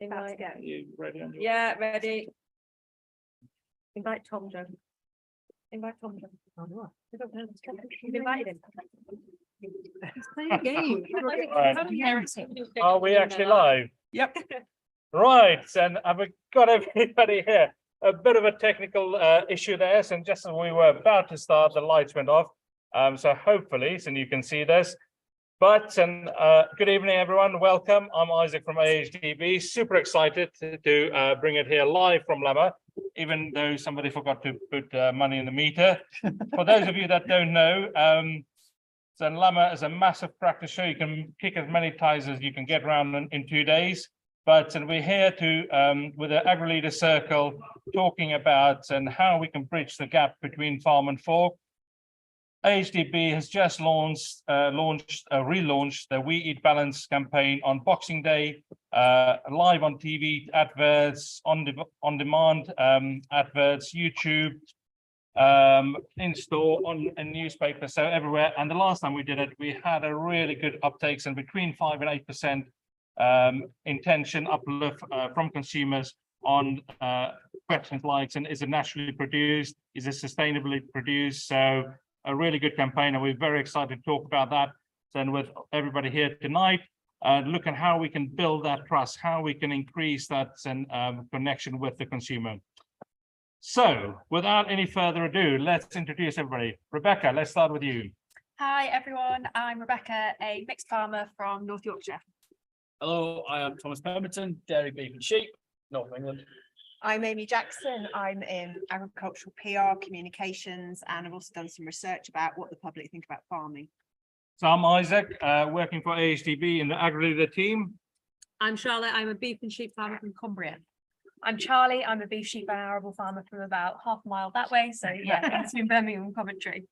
Invite. Are you ready on your... Yeah, ready. Invite Tom Joe. Invite Tom Joe. Oh, no. I don't know. You've invited him. He's playing a game. Right. Are we actually live? Yep. Right, and I've got everybody here. A bit of a technical issue there, and just as we were about to start, the lights went off. So hopefully, and you can see this. But good evening, everyone. Welcome. I'm Isaac from HDUB. Super excited to bring it here live from Lama, even though somebody forgot to put money in the meter. For those of you that don't know, so Lama is a massive practice show. You can kick as many ties as you can get around in 2 days. But we're here to, with the Agri-Leader Circle, talking about and how we can bridge the gap between farm and fork. HDUB has just relaunched the We Eat Balance campaign on Boxing Day, live on TV adverts, on demand adverts, YouTube, in store, in newspapers, so everywhere. And the last time we did it, we had a really good uptakes, and between 5 and 8% intention uplift from consumers on questions like, and is it naturally produced? Is it sustainably produced? So a really good campaign, and we're very excited to talk about that. And with everybody here tonight, look at how we can build that trust, how we can increase that connection with the consumer. So without any further ado, let's introduce everybody. Rebecca, let's start with you. Hi everyone, I'm Rebecca, a mixed farmer from North Yorkshire. Hello, I am Thomas Pemberton, dairy, beef and sheep, North England. I'm Amy Jackson. I'm in agricultural PR, communications, and I've also done some research about what the public think about farming. So I'm Isaac, working for HDUB in the Agri-Leader team. I'm Charlotte. I'm a beef and sheep farmer from Cumbria. I'm Charlie, I'm a beef, sheep and arable farmer from about half a mile that way, so yeah, between Birmingham and Coventry.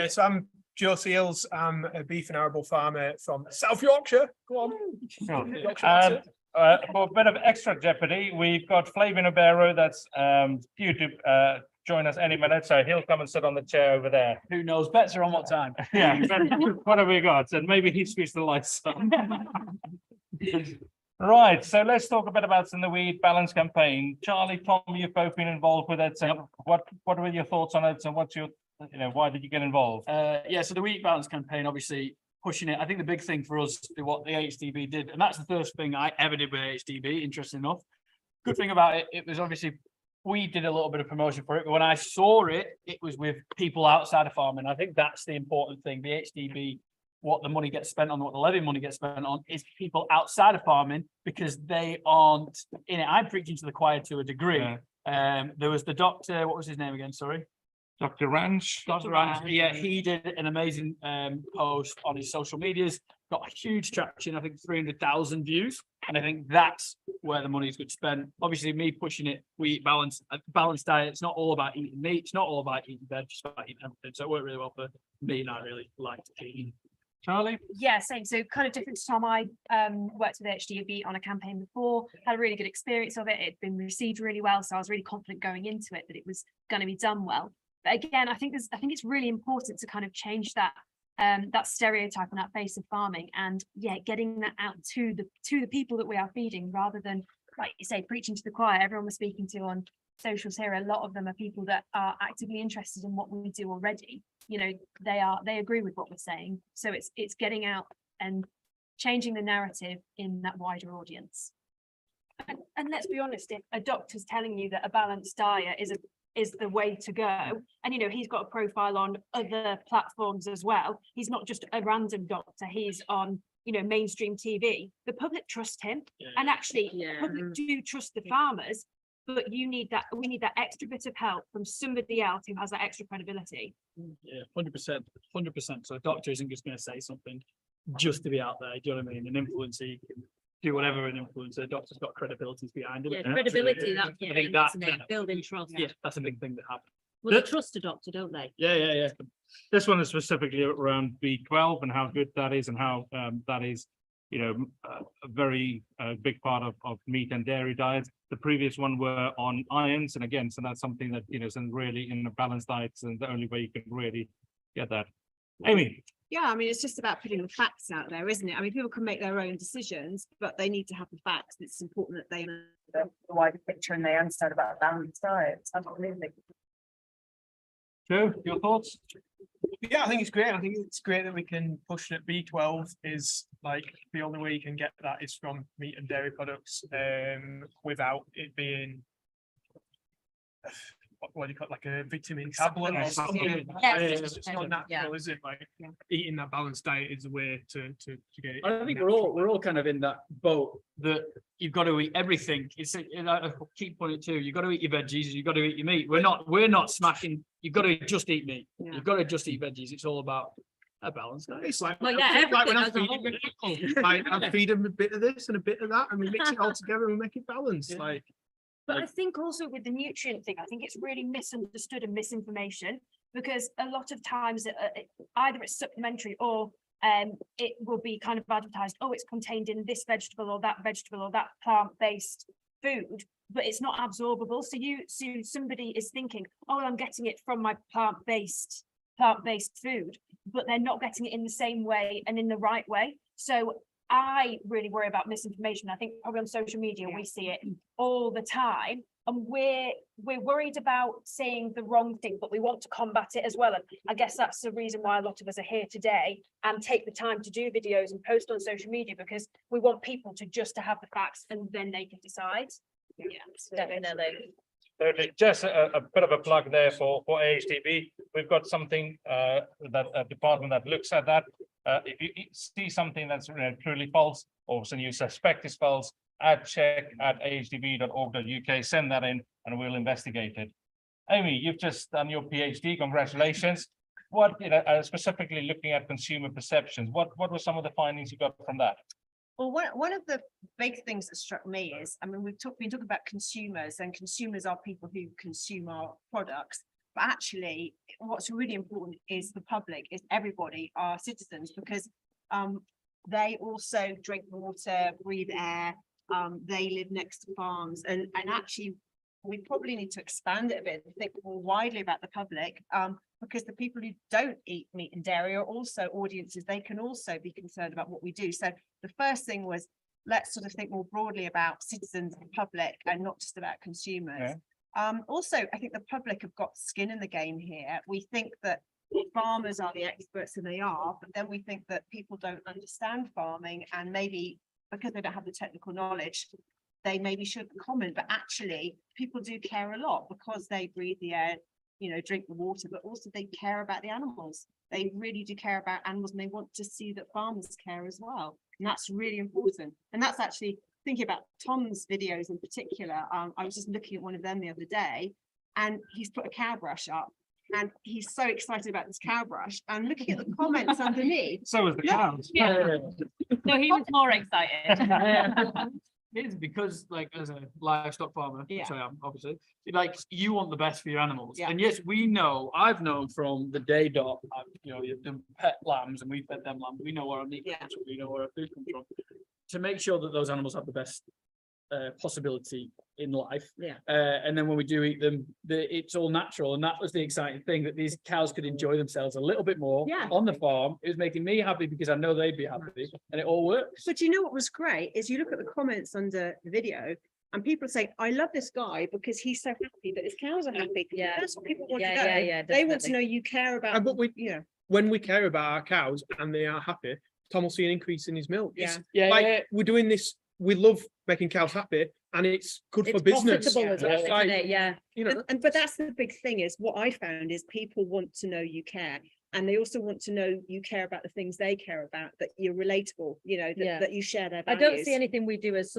So I'm Joe Seals. I'm a beef and arable farmer from South Yorkshire. Go on. Sure. Yorkshire, For a bit of extra jeopardy, we've got Flavio Nabarro that's due to join us any minute, so he'll come and sit on the chair over there. Who knows better on what time? Yeah, what have we got? And maybe he switched the lights on. Right, so let's talk a bit about the We Eat Balance campaign. Charlie, Tom, you've both been involved with it. So what were your thoughts on it, and what's your, why did you get involved? Yeah, so the We Eat Balance campaign, obviously pushing it. I think the big thing for us, what the HDUB did, and that's the first thing I ever did with HDUB, interesting enough. Good thing about it, it was obviously, we did a little bit of promotion for it, but when I saw it, it was with people outside of farming. I think that's the important thing. The HDUB, what the money gets spent on, what the levy money gets spent on, is people outside of farming, because they aren't in it. I'm preaching to the choir to a degree. Yeah. There was the doctor, what was his name again? Sorry. Dr. Ranch. Dr. Ranch, yeah, he did an amazing post on his social medias, got a huge traction, I think 300,000 views, and I think that's where the money is good spent. Obviously, me pushing it, we eat balanced diet. It's not all about eating meat, it's not all about eating veg, it's about eating everything. So it worked really well for me, and I really liked it. Charlie? Yeah, same. So kind of different to Tom, I worked with HDUB on a campaign before, had a really good experience of it. It'd been received really well, so I was really confident going into it that it was going to be done well. But again, I think it's really important to kind of change that that stereotype and that face of farming, and yeah, getting that out to the people that we are feeding, rather than, like you say, preaching to the choir. Everyone we're speaking to on socials here, a lot of them are people that are actively interested in what we do already. They agree with what we're saying. So it's getting out and changing the narrative in that wider audience. And let's be honest, if a doctor's telling you that a balanced diet is the way to go, and he's got a profile on other platforms as well, he's not just a random doctor, he's on mainstream TV, the public trust him. Yeah. And actually, the public do trust the farmers, but we need that extra bit of help from somebody else who has that extra credibility. Yeah, 100%. So a doctor isn't just going to say something just to be out there. Do you know what I mean? An influencer, you can do whatever an influencer. A doctor's got credibility behind it. Yeah, credibility. That's I think that building trust. Yeah, that's a big thing that happens. Well, they trust a doctor, don't they? Yeah. This one is specifically around B12 and how good that is, and how that is, a very big part of meat and dairy diets. The previous one were on irons, and again, so that's something that is really in a balanced diet, and the only way you can really get that. Amy, Yeah, I mean, it's just about putting the facts out there, isn't it? I mean, people can make their own decisions, but they need to have the facts. It's important that they know the wider picture and they understand about a balanced diet. Absolutely. Joe, your thoughts? Yeah, I think it's great. I think it's great that we can push that B12 is like the only way you can get that is from meat and dairy products, without it being what do you call it, like a vitamin tablet or something. It's just not natural, is it? Like eating that balanced diet is a way to get it. I think we're all kind of in that boat that you've got to eat everything. I keep pointing to, you've got to eat your veggies, you've got to eat your meat. We're not smashing, you've got to just eat meat. Yeah. You've got to just eat veggies. It's all about a balance. It's like, Well, yeah, like when everything I'm as a feeding whole. people, like I feed them a bit of this and a bit of that, and we mix it all together and make it balanced. Yeah. Like, But I think also with the nutrient thing, I think it's really misunderstood and misinformation, because a lot of times either it's supplementary or it will be kind of advertised, oh, it's contained in this vegetable or that plant-based food, but it's not absorbable. So somebody is thinking, oh, I'm getting it from my plant-based food, but they're not getting it in the same way and in the right way. So I really worry about misinformation. I think probably on social media, we see it all the time, and we're worried about saying the wrong thing, but we want to combat it as well. And I guess that's the reason why a lot of us are here today and take the time to do videos and post on social media, because we want people to have the facts and then they can decide. Yeah, Definitely. Thirdly, just a bit of a plug there for HDB. We've got something that a department that looks at that. If you see something that's truly false, or something you suspect is false, check@hdb.org.uk, send that in and we'll investigate it. Amy, you've just done your PhD, congratulations. What, specifically looking at consumer perceptions, what were some of the findings you got from that? Well, one of the big things that struck me is, I mean, we've been talking about consumers, and consumers are people who consume our products. But actually, what's really important is the public, is everybody, our citizens, because they also drink water, breathe air, they live next to farms, and actually we probably need to expand it a bit and think more widely about the public, because the people who don't eat meat and dairy are also audiences. They can also be concerned about what we do. So the first thing was, let's sort of think more broadly about citizens and public and not just about consumers. Yeah. Also, I think the public have got skin in the game here. We think that farmers are the experts, and they are, but then we think that people don't understand farming, and maybe because they don't have the technical knowledge, they maybe shouldn't comment. But actually, people do care a lot because they breathe the air, drink the water, but also they care about the animals. They really do care about animals, and they want to see that farmers care as well. And that's really important. And that's actually thinking about Tom's videos in particular. I was just looking at one of them the other day, and he's put a cow brush up, and he's so excited about this cow brush, and looking at the comments underneath. So was the cows. Yeah. No, he was more excited. It is because, like, as a livestock farmer, which Yeah. I am, obviously, like, you want the best for your animals. Yeah. And yes, I've known from the day dot, you've done pet lambs and we fed them lambs. We know where our meat Yeah. comes from, we know where our food comes from. To make sure that those animals have the best possibility in life. Yeah. And then when we do eat them, it's all natural. And that was the exciting thing, that these cows could enjoy themselves a little bit more Yeah. on the farm. It was making me happy because I know they'd be happy, and it all works. But you know what was great is you look at the comments under the video, and people say, I love this guy because he's so happy that his cows are happy. Yeah. That's what people want Yeah, to know. yeah, yeah, They want to definitely. know you care about, but we, when we care about our cows and they are happy, Tom will see an increase in his milk. Yeah. Like, we're doing this, we love making cows happy, and it's good for business. Profitable as well, It's like, isn't it? Yeah. But that's the big thing, is what I found is people want to know you care. And they also want to know you care about the things they care about, that you're relatable, that you share their I values. don't see anything we do as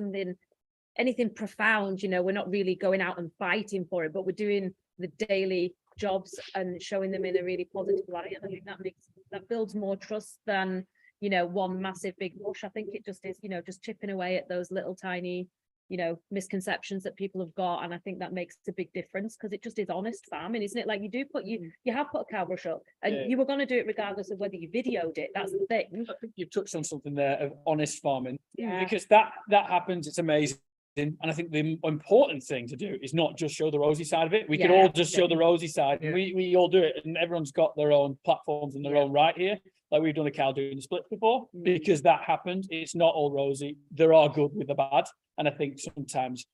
anything profound, we're not really going out and fighting for it, but we're doing the daily jobs and showing them in a really positive light. And I think that builds more trust than, one massive big rush. I think it just is, just chipping away at those little tiny, misconceptions that people have got. And I think that makes a big difference, because it just is honest farming, isn't it? Like, you have put a cow brush up, and you were going to do it regardless of whether you videoed it. That's the thing. I think you've touched on something there of honest farming, Yeah. because that happens. It's amazing. And I think the important thing to do is not just show the rosy side of it. We could Yeah, all just show the rosy side. Yeah. We all do it, and everyone's got their own platforms and their own right here. like we've done a cow doing the split before, because that happened. It's not all rosy. There are good with the bad. And I think sometimes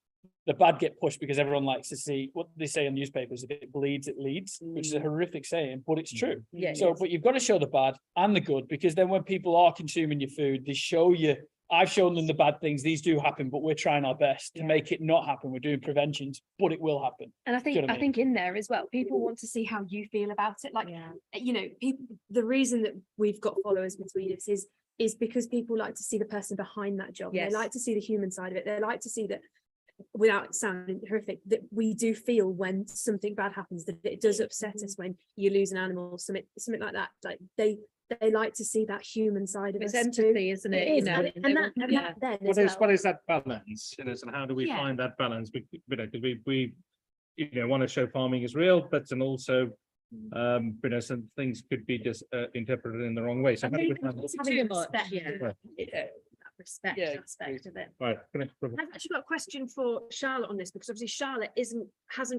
the bad get pushed because everyone likes to see what they say in newspapers. If it bleeds, it leads, which is a horrific saying, but it's true. Yeah. So, but you've got to show the bad and the good, because then when people are consuming your food, they show you, I've shown them the bad things. These do happen, but we're trying our best to make it not happen. We're doing preventions, but it will happen. And I Do you think know what I mean? in there as well, people want to see how you feel about it. Like, you know, people, the reason that we've got followers between us is because people like to see the person behind that job. Yes. They like to see the human side of it. They like to see that, without sounding horrific, that we do feel when something bad happens, that it does upset us when you lose an animal, something like that. Like they like to see that human side of It's us too. empathy, isn't it? It You is, know, and they that want- then What as is, well. what is that balance, you know, and how do we Yeah. find that balance? You know, because we, you know, want to show farming is real, but and also, you know, some things could be just interpreted in the wrong way. So I how do we think find it's Too having much, respect, yeah. Right. that respect Yeah, aspect of it. Right, I've actually got a question for Charlotte on this, because obviously Charlotte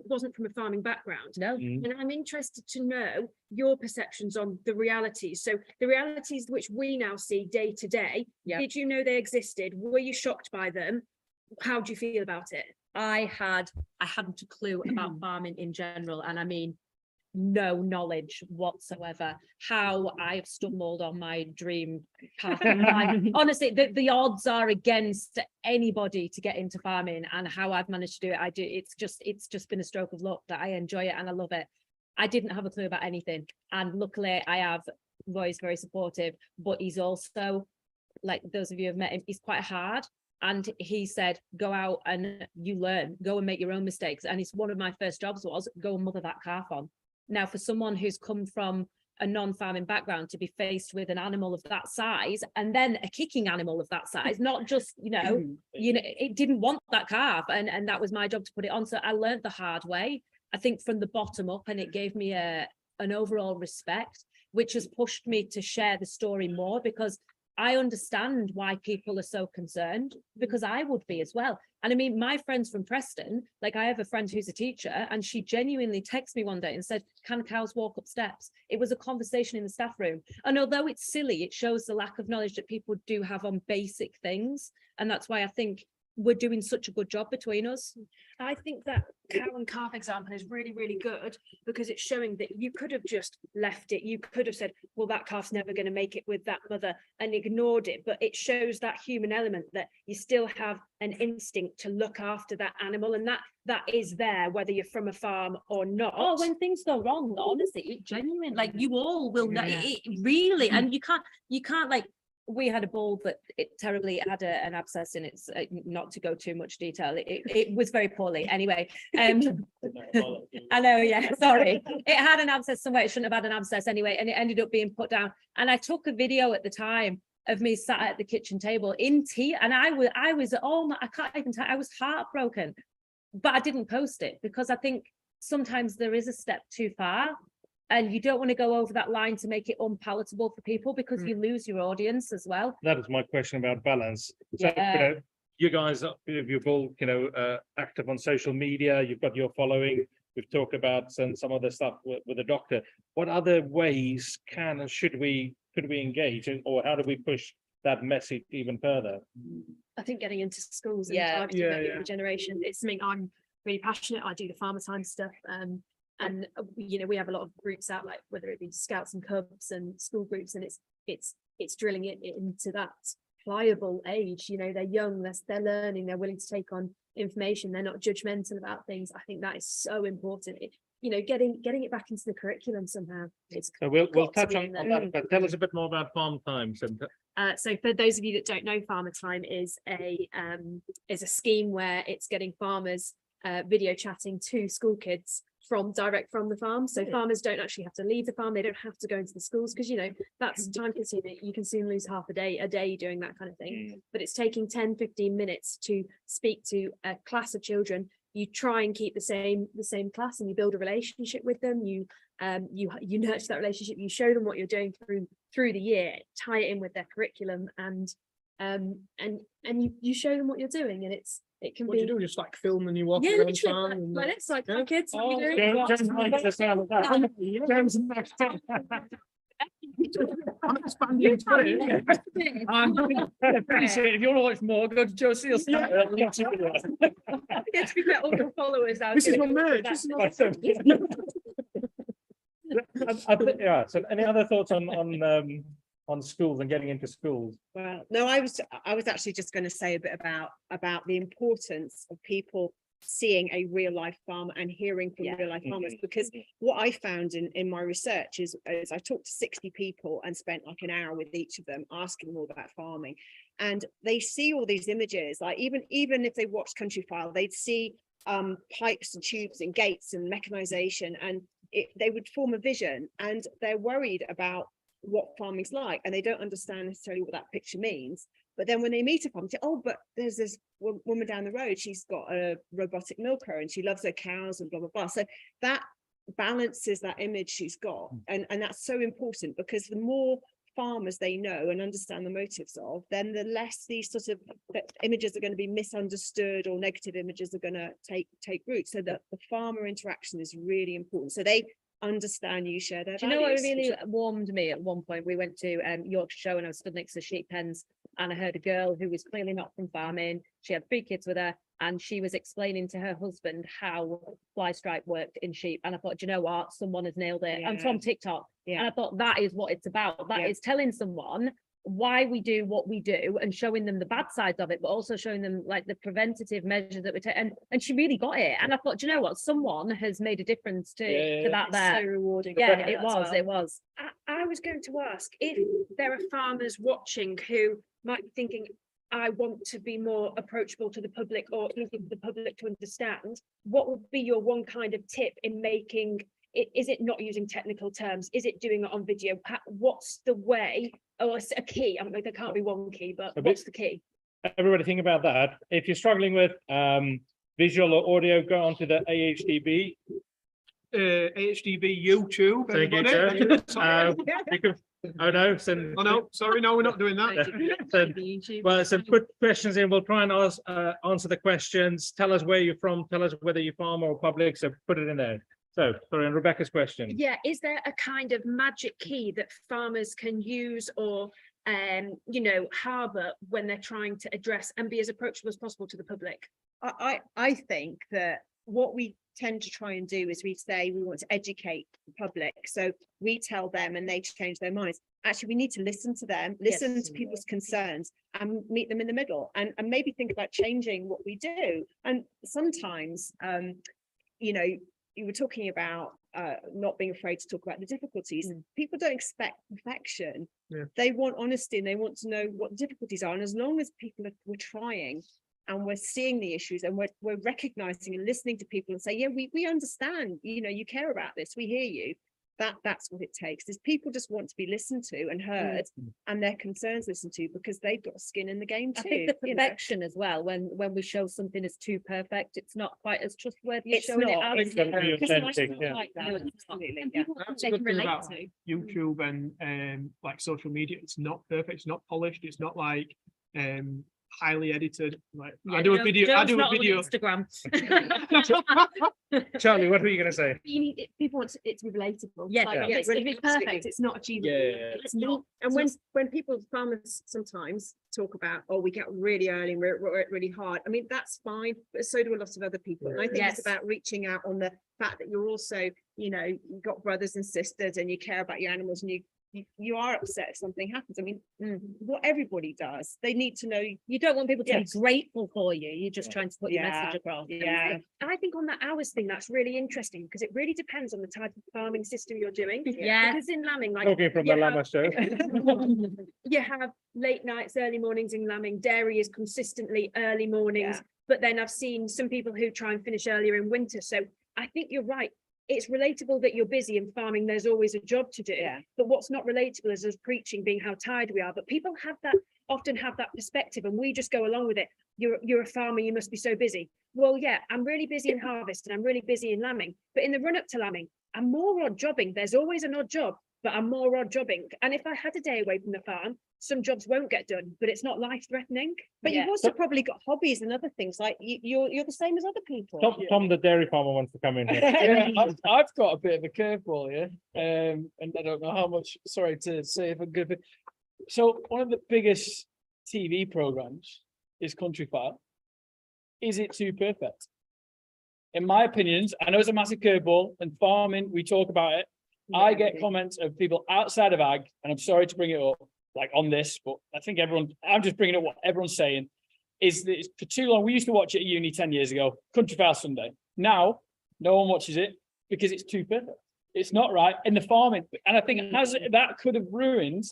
wasn't from a farming background. No, And I'm interested to know your perceptions on the realities. So the realities which we now see day to day, Yep. did you know they existed? Were you shocked by them? How do you feel about it? I hadn't a clue about farming in general, and I mean, no knowledge whatsoever. How I've stumbled on my dream path in life. Honestly, the odds are against anybody to get into farming, and how I've managed to do it, it's just been a stroke of luck that I enjoy it and I love it. I didn't have a clue about anything, and luckily I have Roy's very supportive, but he's also, like those of you who have met him, he's quite hard. And he said, go out and you learn, go and make your own mistakes. And it's one of my first jobs was go and mother that calf on. Now, for someone who's come from a non-farming background to be faced with an animal of that size, and then a kicking animal of that size, not just, you know, it didn't want that calf, and that was my job to put it on. So I learned the hard way, I think, from the bottom up, and it gave me an overall respect, which has pushed me to share the story more, because I understand why people are so concerned, because I would be as well. And I mean, my friends from Preston, like I have a friend who's a teacher, and she genuinely texted me one day and said, can cows walk up steps? It was a conversation in the staff room. And although it's silly, it shows the lack of knowledge that people do have on basic things. And that's why I think we're doing such a good job between us. I think that cow and calf example is really, really good, because it's showing that you could have just left it. You could have said, well, that calf's never going to make it with that mother, and ignored it. But it shows that human element, that you still have an instinct to look after that animal, and that is there, whether you're from a farm or not. Oh, when things go wrong, honestly, it genuine, like you all will know it really, and you can't like, we had a bull that it terribly had an abscess in its, not to go too much detail, it was very poorly anyway. I know, yeah, sorry. It had an abscess somewhere, it shouldn't have had an abscess anyway, and it ended up being put down. And I took a video at the time of me sat at the kitchen table in tears, and I was, oh my, I can't even tell, I was heartbroken, but I didn't post it, because I think sometimes there is a step too far. And you don't want to go over that line to make it unpalatable for people, because you lose your audience as well. that is my question about balance. So, Yeah. you know, you guys, you've all, you know, active on social media, you've got your following, we've talked about some other stuff with the doctor. What other ways can and could we engage, or how do we push that message even further? I think getting into schools and Yeah. targeting Yeah, that yeah. younger generation, it's something I'm really passionate. I do the farmer time stuff, and you know, we have a lot of groups out, like whether it be Scouts and Cubs and school groups, and it's drilling it into that pliable age. You know, they're young, they're learning, they're willing to take on information, they're not judgmental about things. I think that is so important. You know, getting it back into the curriculum somehow. It's So we'll got to touch be on in there. that, but tell us a bit more about farm times and So for those of you that don't know, Farmer Time is a scheme where it's getting farmers video chatting to school kids direct from the farm. So farmers don't actually have to leave the farm. They don't have to go into the schools, because, you know, that's time consuming. You can soon lose half a day doing that kind of thing. But it's taking 10-15 minutes to speak to a class of children. You try and keep the same class, and you build a relationship with them. You nurture that relationship. You show them what you're doing through the year, tie it in with their curriculum, and you show them what you're doing, and it can What do be. you do? Just like film and you walk Yeah, around literally, town and like this, like, yeah. hi kids, what are you Oh, doing? James likes the sound of that. James next. I'm expanding Twitter. I'm appreciate if you want to watch more, go to Joe Seals. Yes, we get all the followers out. This is my merch. Yeah, so any other thoughts on schools and getting into schools? Well, no, I was actually just going to say a bit about the importance of people seeing a real life farmer and hearing from real life farmers, because what I found in my research is I talked to 60 people and spent like an hour with each of them asking them all about farming, and they see all these images, like even if they watch Country File, they'd see pipes and tubes and gates and mechanization, and they would form a vision, and they're worried about what farming's like, and they don't understand necessarily what that picture means. But then when they meet a farmer, they say, oh, but there's this woman down the road, she's got a robotic milker and she loves her cows and blah, blah, blah. So that balances that image she's got. And that's so important, because the more farmers they know and understand the motives of, then the less these sort of images are going to be misunderstood, or negative images are going to take root. So that the farmer interaction is really important. So they understand you, share their Do you know what values, really warmed me at one point? We went to Yorkshire Show and I was stood next to sheep pens, and I heard a girl who was clearly not from farming. She had 3 kids with her, and she was explaining to her husband how fly stripe worked in sheep. And I thought, do you know what? Someone has nailed it. And from TikTok. Yeah. And I thought that is what it's about. That is telling someone why we do what we do and showing them the bad sides of it, but also showing them like the preventative measures that we take. And she really got it. And I thought, do you know what? Someone has made a difference to that there. So rewarding. Yeah, Brilliant it as was. well. It was. I was going to ask if there are farmers watching who might be thinking, I want to be more approachable to the public, or easy for the public to understand. What would be your one kind of tip in making it? Is it not using technical terms? Is it doing it on video? What's the way, or a key? I mean, there can't be one key, but what's the key? Everybody think about that. If you're struggling with visual or audio, go onto the AHDB. HDB YouTube. Thank you, everybody. Joe. You can, oh no, send. Oh no, sorry, no, we're not doing that. Well, so put questions in. We'll try and answer the questions. Tell us where you're from. Tell us whether you're farmer or public. So put it in there. So, sorry, and Rebecca's question. Yeah, is there a kind of magic key that farmers can use or harbour when they're trying to address and be as approachable as possible to the public? I think that what we tend to try and do is we say we want to educate the public, so we tell them and they change their minds. Actually, we need to listen to them, listen to people's concerns, and meet them in the middle, and maybe think about changing what we do. And sometimes you were talking about not being afraid to talk about the difficulties. People don't expect perfection. They want honesty, and they want to know what the difficulties are. And as long as people we're trying and we're seeing the issues, and we're recognizing and listening to people and say, yeah, we understand, you care about this, we hear you. That's what it takes, is people just want to be listened to and heard, and their concerns listened to, because they've got skin in the game too. I think the perfection as well, when we show something as too perfect, it's not quite as trustworthy as showing it as. Absolutely, That's a good thing about YouTube and like social media. It's not perfect, it's not polished, it's not like highly edited. Like I do a video. Instagram. Charlie, what were you going to say? You need people want it's relatable. Yeah, if it's perfect, it's not achievable. It's not. And when farmers sometimes talk about, oh, we get really early and we're really hard. I mean, that's fine, but so do a lot of other people. And I think it's about reaching out on the fact that you're also, you've got brothers and sisters, and you care about your animals, and you are upset if something happens. I mean, what everybody does, they need to know. You don't want people to be grateful for you. You're just trying to put your message across. Yeah. I think on that hours thing, that's really interesting, because it really depends on the type of farming system you're doing. Yeah. Because in lambing, like Talking from the llama show. you have late nights, early mornings in lambing. Dairy is consistently early mornings. But then I've seen some people who try and finish earlier in winter. So I think you're right. It's relatable that you're busy in farming. There's always a job to do. But what's not relatable is us preaching being how tired we are. But people often have that perspective, and we just go along with it. You're a farmer, you must be so busy. Well, yeah, I'm really busy in harvest and I'm really busy in lambing. But in the run up to lambing, I'm more odd jobbing. There's always an odd job. but I'm more odd jobbing. And if I had a day away from the farm, some jobs won't get done, but it's not life threatening. But Yeah. you've also probably got hobbies and other things, like you're the same as other people. Tom, the dairy farmer, wants to come in here. Yeah, I've got a bit of a curveball here, and I don't know how much, sorry to say if I'm good. So one of the biggest TV programs is Country File. Is it too perfect? In my opinions, I know it's a massive curveball, and farming, we talk about it. I get comments of people outside of ag, and I'm sorry to bring it up, like on this, but I think I'm just bringing up what everyone's saying, is that it's for too long. We used to watch it at uni 10 years ago, Country File Sunday. Now, no one watches it because it's too perfect. It's not right in the farming. And I think that could have ruined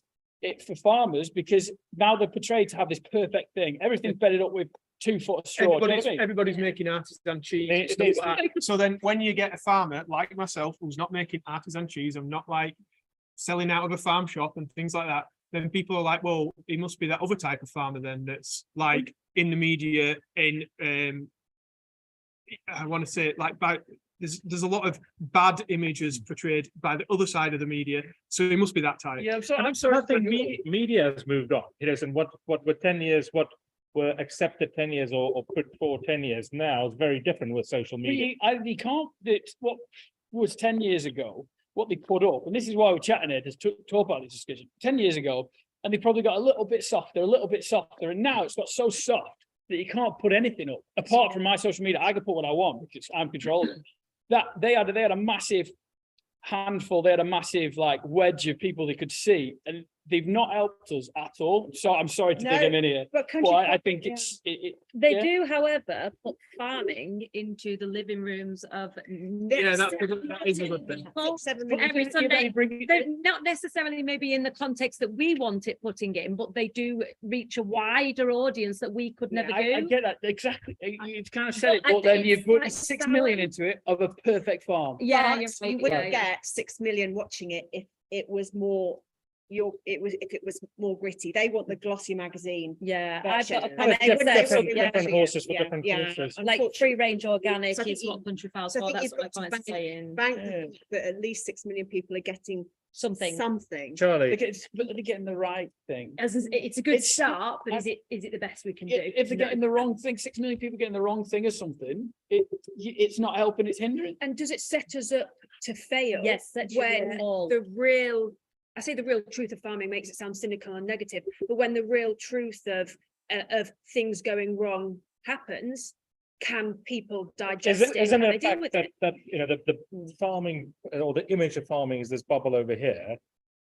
it for farmers, because now they're portrayed to have this perfect thing. Everything's bedded up with 2 foot of straw. Do you know what I mean? Everybody's making artisan cheese. and stuff like that. So then when you get a farmer like myself, who's not making artisan cheese, I'm not like selling out of a farm shop and things like that, then people are like, well, he must be that other type of farmer then that's like in the media, in I want to say it like there's a lot of bad images portrayed by the other side of the media, so he must be that type. Yeah, I'm sorry. I think media has moved on. And what were 10 years, what were accepted 10 years or put forward 10 years now is very different with social media. You can't, what was 10 years ago, what they put up, and this is why we're chatting here, to talk about this discussion, 10 years ago, and they probably got a little bit softer, and now it's got so soft that you can't put anything up, apart from my social media. I can put what I want because I'm controlling. That they had a massive handful, they had a massive like wedge of people they could see, and they've not helped us at all. So I'm sorry to dig them in here, But but I think They do, however, put farming into the living rooms of Yeah, that is a good thing. people 7 million every people. Sunday. They're not necessarily maybe in the context that we want it putting in, but they do reach a wider audience that we could never I do. get that exactly. You kind of said it, But I but then think you've it's put like 6 million into it of a perfect farm. Yeah, But you're you right, wouldn't yeah. get 6 million watching it if it was more if it was more gritty. They want the glossy magazine. Yeah, I've got a version. comment And to they say, wouldn't different, yeah, different horses for Yeah, different yeah. courses. like free range organic So I think is what Country File's so I for, think that's you've what my got to comment's saying. bank Yeah. that at least 6 million people are getting Something. something. Charlie, But they're getting the right thing. It's a good It's- start, but is it the best we can do? If they're No. getting the wrong thing, 6 million people getting the wrong thing or something, it's not helping, it's hindering. And does it set us up to fail? Yes, that's when the real, I say the real truth of farming makes it sound cynical and negative, but when the real truth of things going wrong happens, can people digest it? isn't Can it they a deal fact with that, it? that, you know, the farming or the image of farming is this bubble over here?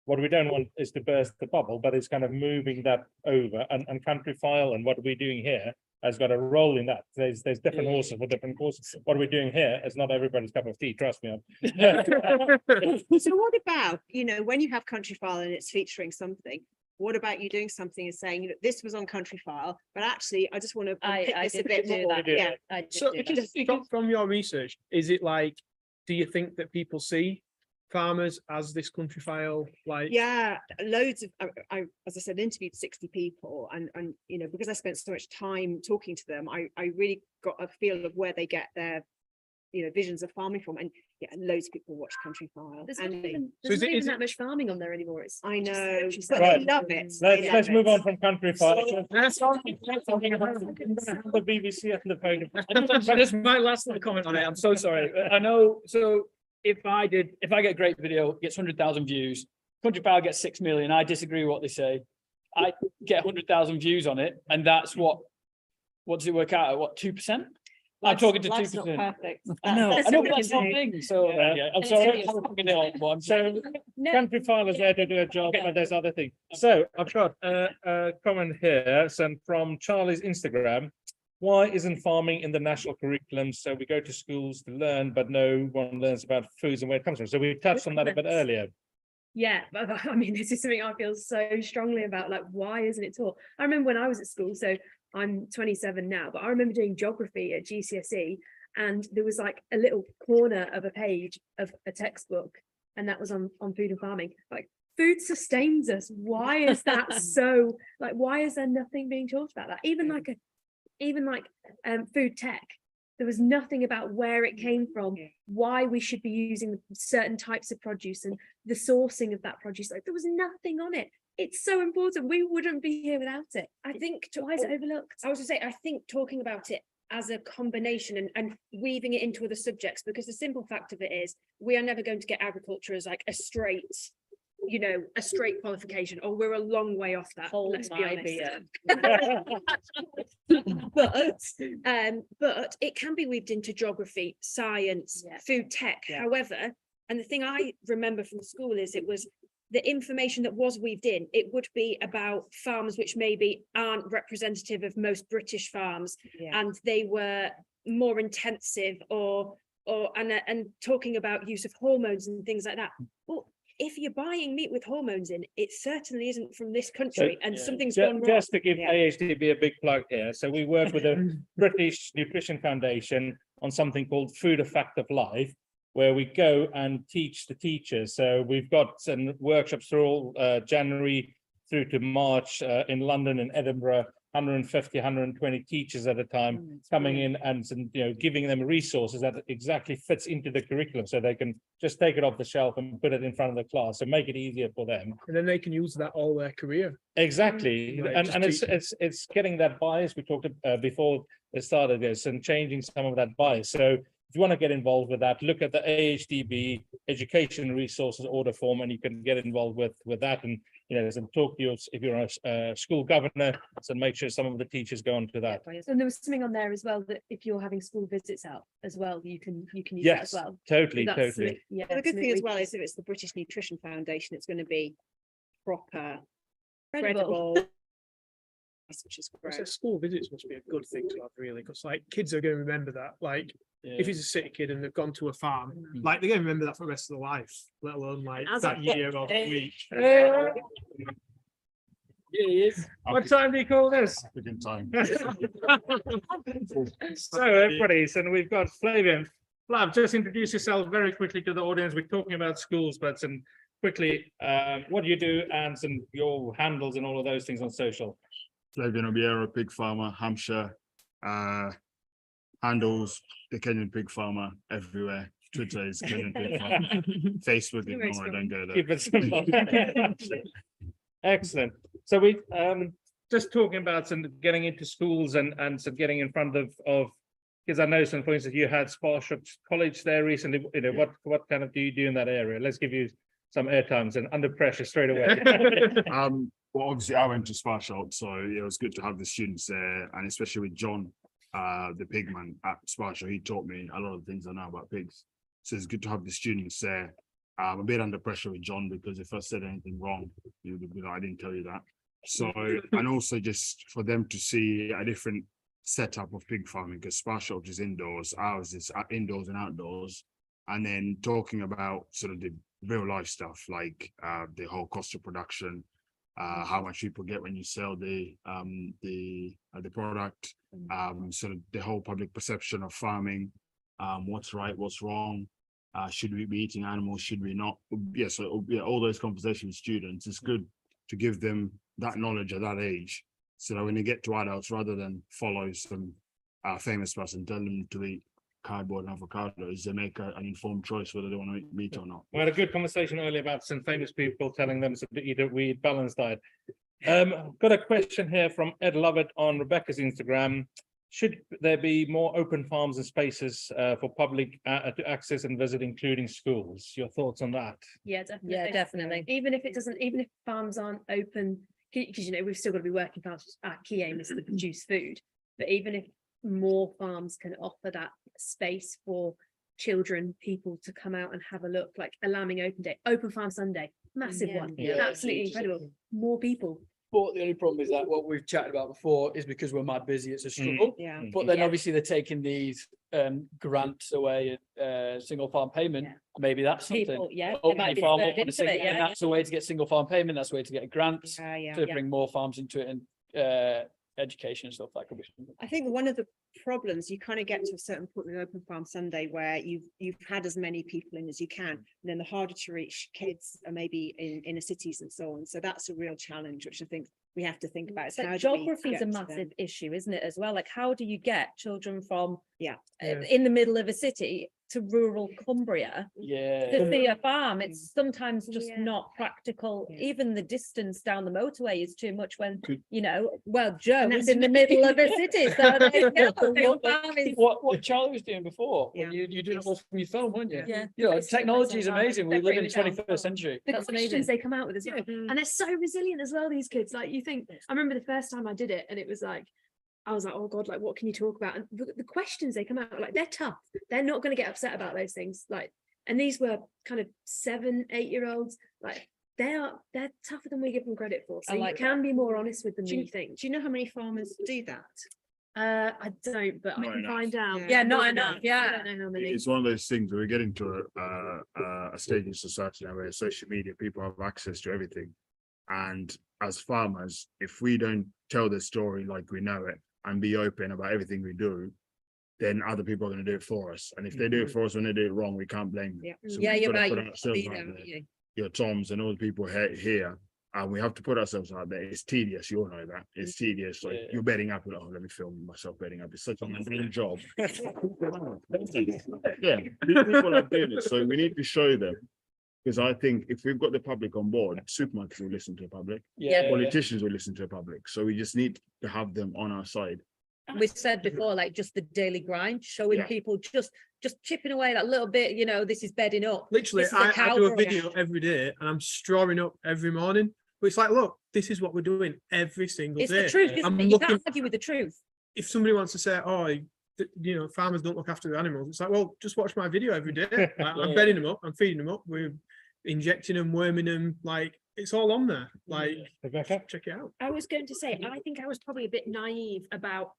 What we don't want is to burst the bubble, but it's kind of moving that over, and Country File and what we're doing here has got a role in that. There's different horses for different courses. What we're doing here is not everybody's cup of tea, trust me. So what about, when you have Country File and it's featuring something, what about you doing something and saying, this was on Country File, but actually I just want to pick I this a did bit do more. that. Yeah. I did So do that. from your research, is it like, do you think that people see farmers as this Country File, like? Yeah, loads of, I as I said, interviewed 60 people, and because I spent so much time talking to them, I really got a feel of where they get their visions of farming from, and loads of people watch Country File. There's And not even, So there's is it- not even is it- that much farming on there anymore. It's I just know, countryside. but Right. they love it. Let's move on from Country File. The BBC and the phone. That's my last little comment on it. I'm so sorry. I know. So if I get a great video, gets 100,000 views, Country File gets 6 million. I disagree with what they say. I get 100,000 views on it, and that's what does it work out at? What, 2%? I'm talking to Life's not 2%. perfect. I know, That's but what we that's can one do. thing. So Yeah. I'm sorry. I'm So No. Country File is there to do a job, but there's other things. So I've got a comment here sent from Charlie's Instagram. Why isn't farming in the national curriculum? So we go to schools to learn, but no one learns about foods and where it comes from. So we touched on that a bit earlier. Yeah, but I mean, this is something I feel so strongly about. Like, why isn't it taught? I remember when I was at school, so I'm 27 now, but I remember doing geography at GCSE, and there was like a little corner of a page of a textbook, and that was on food and farming. Like, food sustains us. Why is that so? Like, why is there nothing being taught about that? Even like food tech. There was nothing about where it came from, why we should be using certain types of produce and the sourcing of that produce. Like there was nothing on it. It's so important. We wouldn't be here without it. I think Why is it overlooked? I was to say, I think talking about it as a combination and weaving it into other subjects, because the simple fact of it is we are never going to get agriculture as like a straight, you know, a straight qualification, or we're a long way off that. Hold Let's be my honest. beer. But it can be weaved into geography, science, Yeah. food tech, Yeah. however, and the thing I remember from school is it was the information that was weaved in, it would be about farms which maybe aren't representative of most British farms, and they were more intensive and talking about use of hormones and things like that. Well, if you're buying meat with hormones in, it certainly isn't from this country, and something's gone wrong. Just to give AHDB a big plug here, so we work with the British Nutrition Foundation on something called Food Effect of Life, where we go and teach the teachers. So we've got some workshops through all January through to March in London and Edinburgh, 150, 120 teachers at a time coming in and giving them resources that exactly fits into the curriculum, so they can just take it off the shelf and put it in front of the class and make it easier for them. And then they can use that all their career. Exactly, Right, and just it's getting that bias we talked before it started this, and changing some of that bias. So if you want to get involved with that, look at the AHDB Education Resources Order Form, and you can get involved with that, and and talk to you if you're a school governor, so make sure some of the teachers go on to that. And there was something on there as well that if you're having school visits out as well, you can use that Yes, as well. totally, That's totally. something- Yeah. Well, the good something thing as we- well is if it's the British Nutrition Foundation, it's going to be proper, Credible. credible. Which is So great. school visits must be a good thing to have, really, because like kids are going to remember that. Like if it's a city kid and they've gone to a farm, like they're going to remember that for the rest of their life, let alone like As that a- year or week. What time do you call this? Time. So everybody, so we've got Flavian. Flav, just introduce yourself very quickly to the audience. We're talking about schools, but some quickly, what do you do and some your handles and all of those things on social? Flavian Obiero, pig farmer, Hampshire, handles the Kenyan pig farmer everywhere. Twitter is Kenyan pig farmer. Facebook, ignore it, don't go there. Keep it simple. Excellent. So we just talking about some getting into schools and some getting in front of because I know some, for instance, you had Sparshot College there recently. What kind of do you do in that area? Let's give you some airtimes and under pressure straight away. Well, obviously I went to Sparshot, so it was good to have the students there, and especially with John, the pigman at Sparshot. He taught me a lot of things I know about pigs. So it's good to have the students there. I'm a bit under pressure with John because if I said anything wrong, he would be like, I didn't tell you that. So, and also just for them to see a different setup of pig farming, because Sparshot is indoors, ours is indoors and outdoors. And then talking about sort of the real life stuff, like the whole cost of production, how much people get when you sell the product, sort of the whole public perception of farming, what's right, what's wrong. Should we be eating animals? Should we not? Yeah, so yeah, all those conversations with students, it's good to give them that knowledge at that age, so that when they get to adults, rather than follow some famous person, tell them to eat cardboard and avocados, they make an informed choice whether they want to eat meat or not. We had a good conversation earlier about some famous people telling them to eat balanced diet. Got a question here from Ed Lovett on Rebecca's Instagram. Should there be more open farms and spaces for public to access and visit, including schools? Your thoughts on that? Yeah, definitely. Yeah, definitely. Even if farms aren't open, because we've still got to be working fast. Our key aim is to produce food, but even if more farms can offer that space for children, people to come out and have a look, like a lambing open day, open farm Sunday, massive one, absolutely incredible. More people. But the only problem is that what we've chatted about before is because we're mad busy, it's a struggle. Yeah. But then obviously they're taking these grants away, single farm payment. Yeah. Maybe that's something. People, yeah. they Open might be farm spurred up on a into single, it, and yeah. that's a way to get single farm payment. That's a way to get grants Yeah. to bring more farms into it, and education and stuff. That could be something. I think one of the problems, you kind of get to a certain point with Open Farm Sunday where you've had as many people in as you can, and then the harder to reach kids are maybe in inner cities and so on. So that's a real challenge, which I think we have to think about is But how do we geography is get a to them? massive issue, isn't it, as well? Like, how do you get children from Yeah. in the middle of a city to rural Cumbria Yeah. to see a farm? It's sometimes just Yeah. not practical. Yeah. Even the distance down the motorway is too much when, Could- you know, well, Joe And is that's- in the middle of a city, so there you go. Your farm is- What Charlie was doing before, when Yeah. you did it all from your phone, weren't you? Yeah. You know, It's- technology is it's- amazing. We live separate in it down. 21st century. The That's questions amazing. they come out with as well. Mm. And they're so resilient as well, these kids. Like, you think, I remember the first time I did it and it was like, I was like, oh God, like, what can you talk about? And the questions they come out, like, they're tough. They're not going to get upset about those things. Like, and these were kind of 7, 8-year-olds. Like, they're tougher than we give them credit for. So I you like can be more honest with them Do than you- you think. Do you know how many farmers do that? I don't, but I Not can enough. find out. Yeah. Yeah, not enough, yeah. I don't know how many. It's one of those things where we're getting to a stage in society now where social media, people have access to everything. And as farmers, if we don't tell the story like we know it and be open about everything we do, then other people are going to do it for us. And if they do it for us when they do it wrong, we can't blame them. Yeah. So Yeah, we've you're gotta right. put You've got to ourselves be out there, there. haven't you? Your Toms and all the people here, and we have to put ourselves out there. It's tedious, you all know that. It's tedious. Like Yeah. you're bedding up, like, oh, let me film myself bedding up. It's such a dream job. Yeah, people are doing it, so we need to show them. Because I think if we've got the public on board, supermarkets will listen to the public, Yeah. politicians will listen to the public. So we just need to have them on our side. We said before, like, just the daily grind, showing Yeah. people just chipping away that little bit, you know, this is bedding up. Literally, This is a I cow do a growing. video every day and I'm strawing up every morning. But it's like, look, this is what we're doing every single It's day. the truth, isn't I'm it? You looking- can't argue with the truth. If somebody wants to say, oh, you know, farmers don't look after the animals, it's like, well, just watch my video every day. Like, I'm bedding them up, I'm feeding them up, we're injecting them, worming them, like it's all on there. Like, Rebecca? check it out. I was going to say, I think I was probably a bit naive about,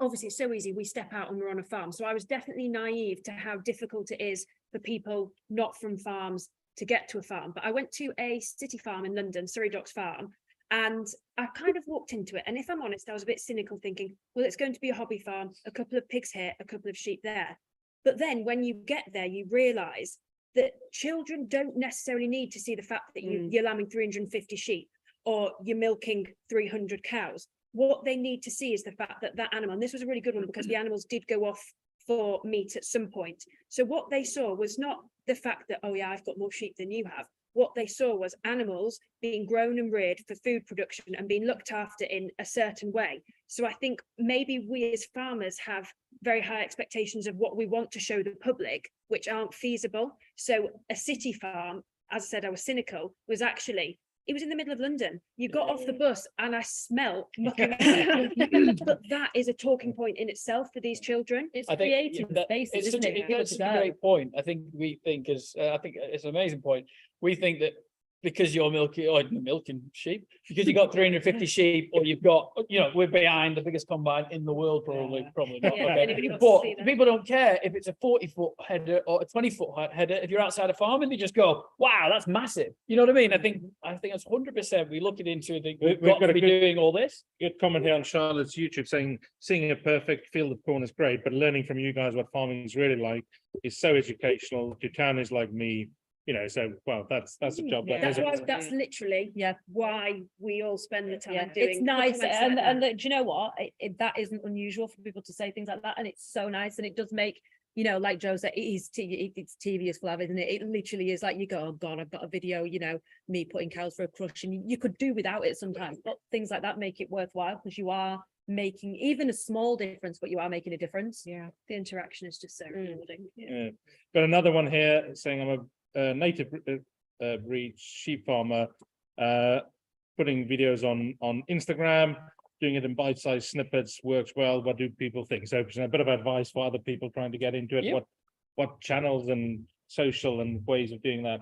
obviously it's so easy, we step out and we're on a farm. So I was definitely naive to how difficult it is for people not from farms to get to a farm. But I went to a city farm in London, Surrey Docks Farm, and I kind of walked into it. And if I'm honest, I was a bit cynical thinking, well, it's going to be a hobby farm, a couple of pigs here, a couple of sheep there. But then when you get there, you realise that children don't necessarily need to see the fact that you're lambing 350 sheep or you're milking 300 cows. What they need to see is the fact that that animal, and this was a really good one because the animals did go off for meat at some point. So what they saw was not the fact that, oh yeah, I've got more sheep than you have. What they saw was animals being grown and reared for food production and being looked after in a certain way. So I think maybe we as farmers have very high expectations of what we want to show the public, which aren't feasible. So a city farm, as I said, I was cynical, was actually, it was in the middle of London. You got off the bus and I smelt mucking. But that is a talking point in itself for these children. It's I think, creating that- spaces, it's isn't such it? a, for people it's to such a go. great point. I think we think I think it's an amazing point. We think that because you're milking sheep, because you've got 350 sheep, or you've got, you know, we're behind the biggest combine in the world, probably not. Yeah, okay. anybody wants to But see that. people don't care if it's a 40-foot header or a 20-foot header. If you're outside a farm and they just go, wow, that's massive. You know what I mean? I think that's 100%. We look it into the, We've we've got got to a be good- doing all this. Good comment here on Charlotte's YouTube saying, seeing a perfect field of corn is great, but learning from you guys what farming is really like is so educational. Your town is like me, you know, so, well, that's a job. that That's is a- why, that's literally Yeah. why we all spend the time Yeah, doing. it's nice, comments and like that. do you know what? That isn't unusual for people to say things like that, and it's so nice, and it does make, you know, like Joe said, it's tedious flav, isn't it? It literally is like you go, oh God, I've got a video, you know, me putting cows for a crush, and you could do without it sometimes, but things like that make it worthwhile because you are making even a small difference, but you are making a difference. Yeah, the interaction is just so rewarding. Yeah. Yeah. Got another one here saying I'm a native breed sheep farmer, putting videos on Instagram, doing it in bite-sized snippets, works well. What do people think? So a bit of advice for other people trying to get into it. Yeah. What channels and social and ways of doing that?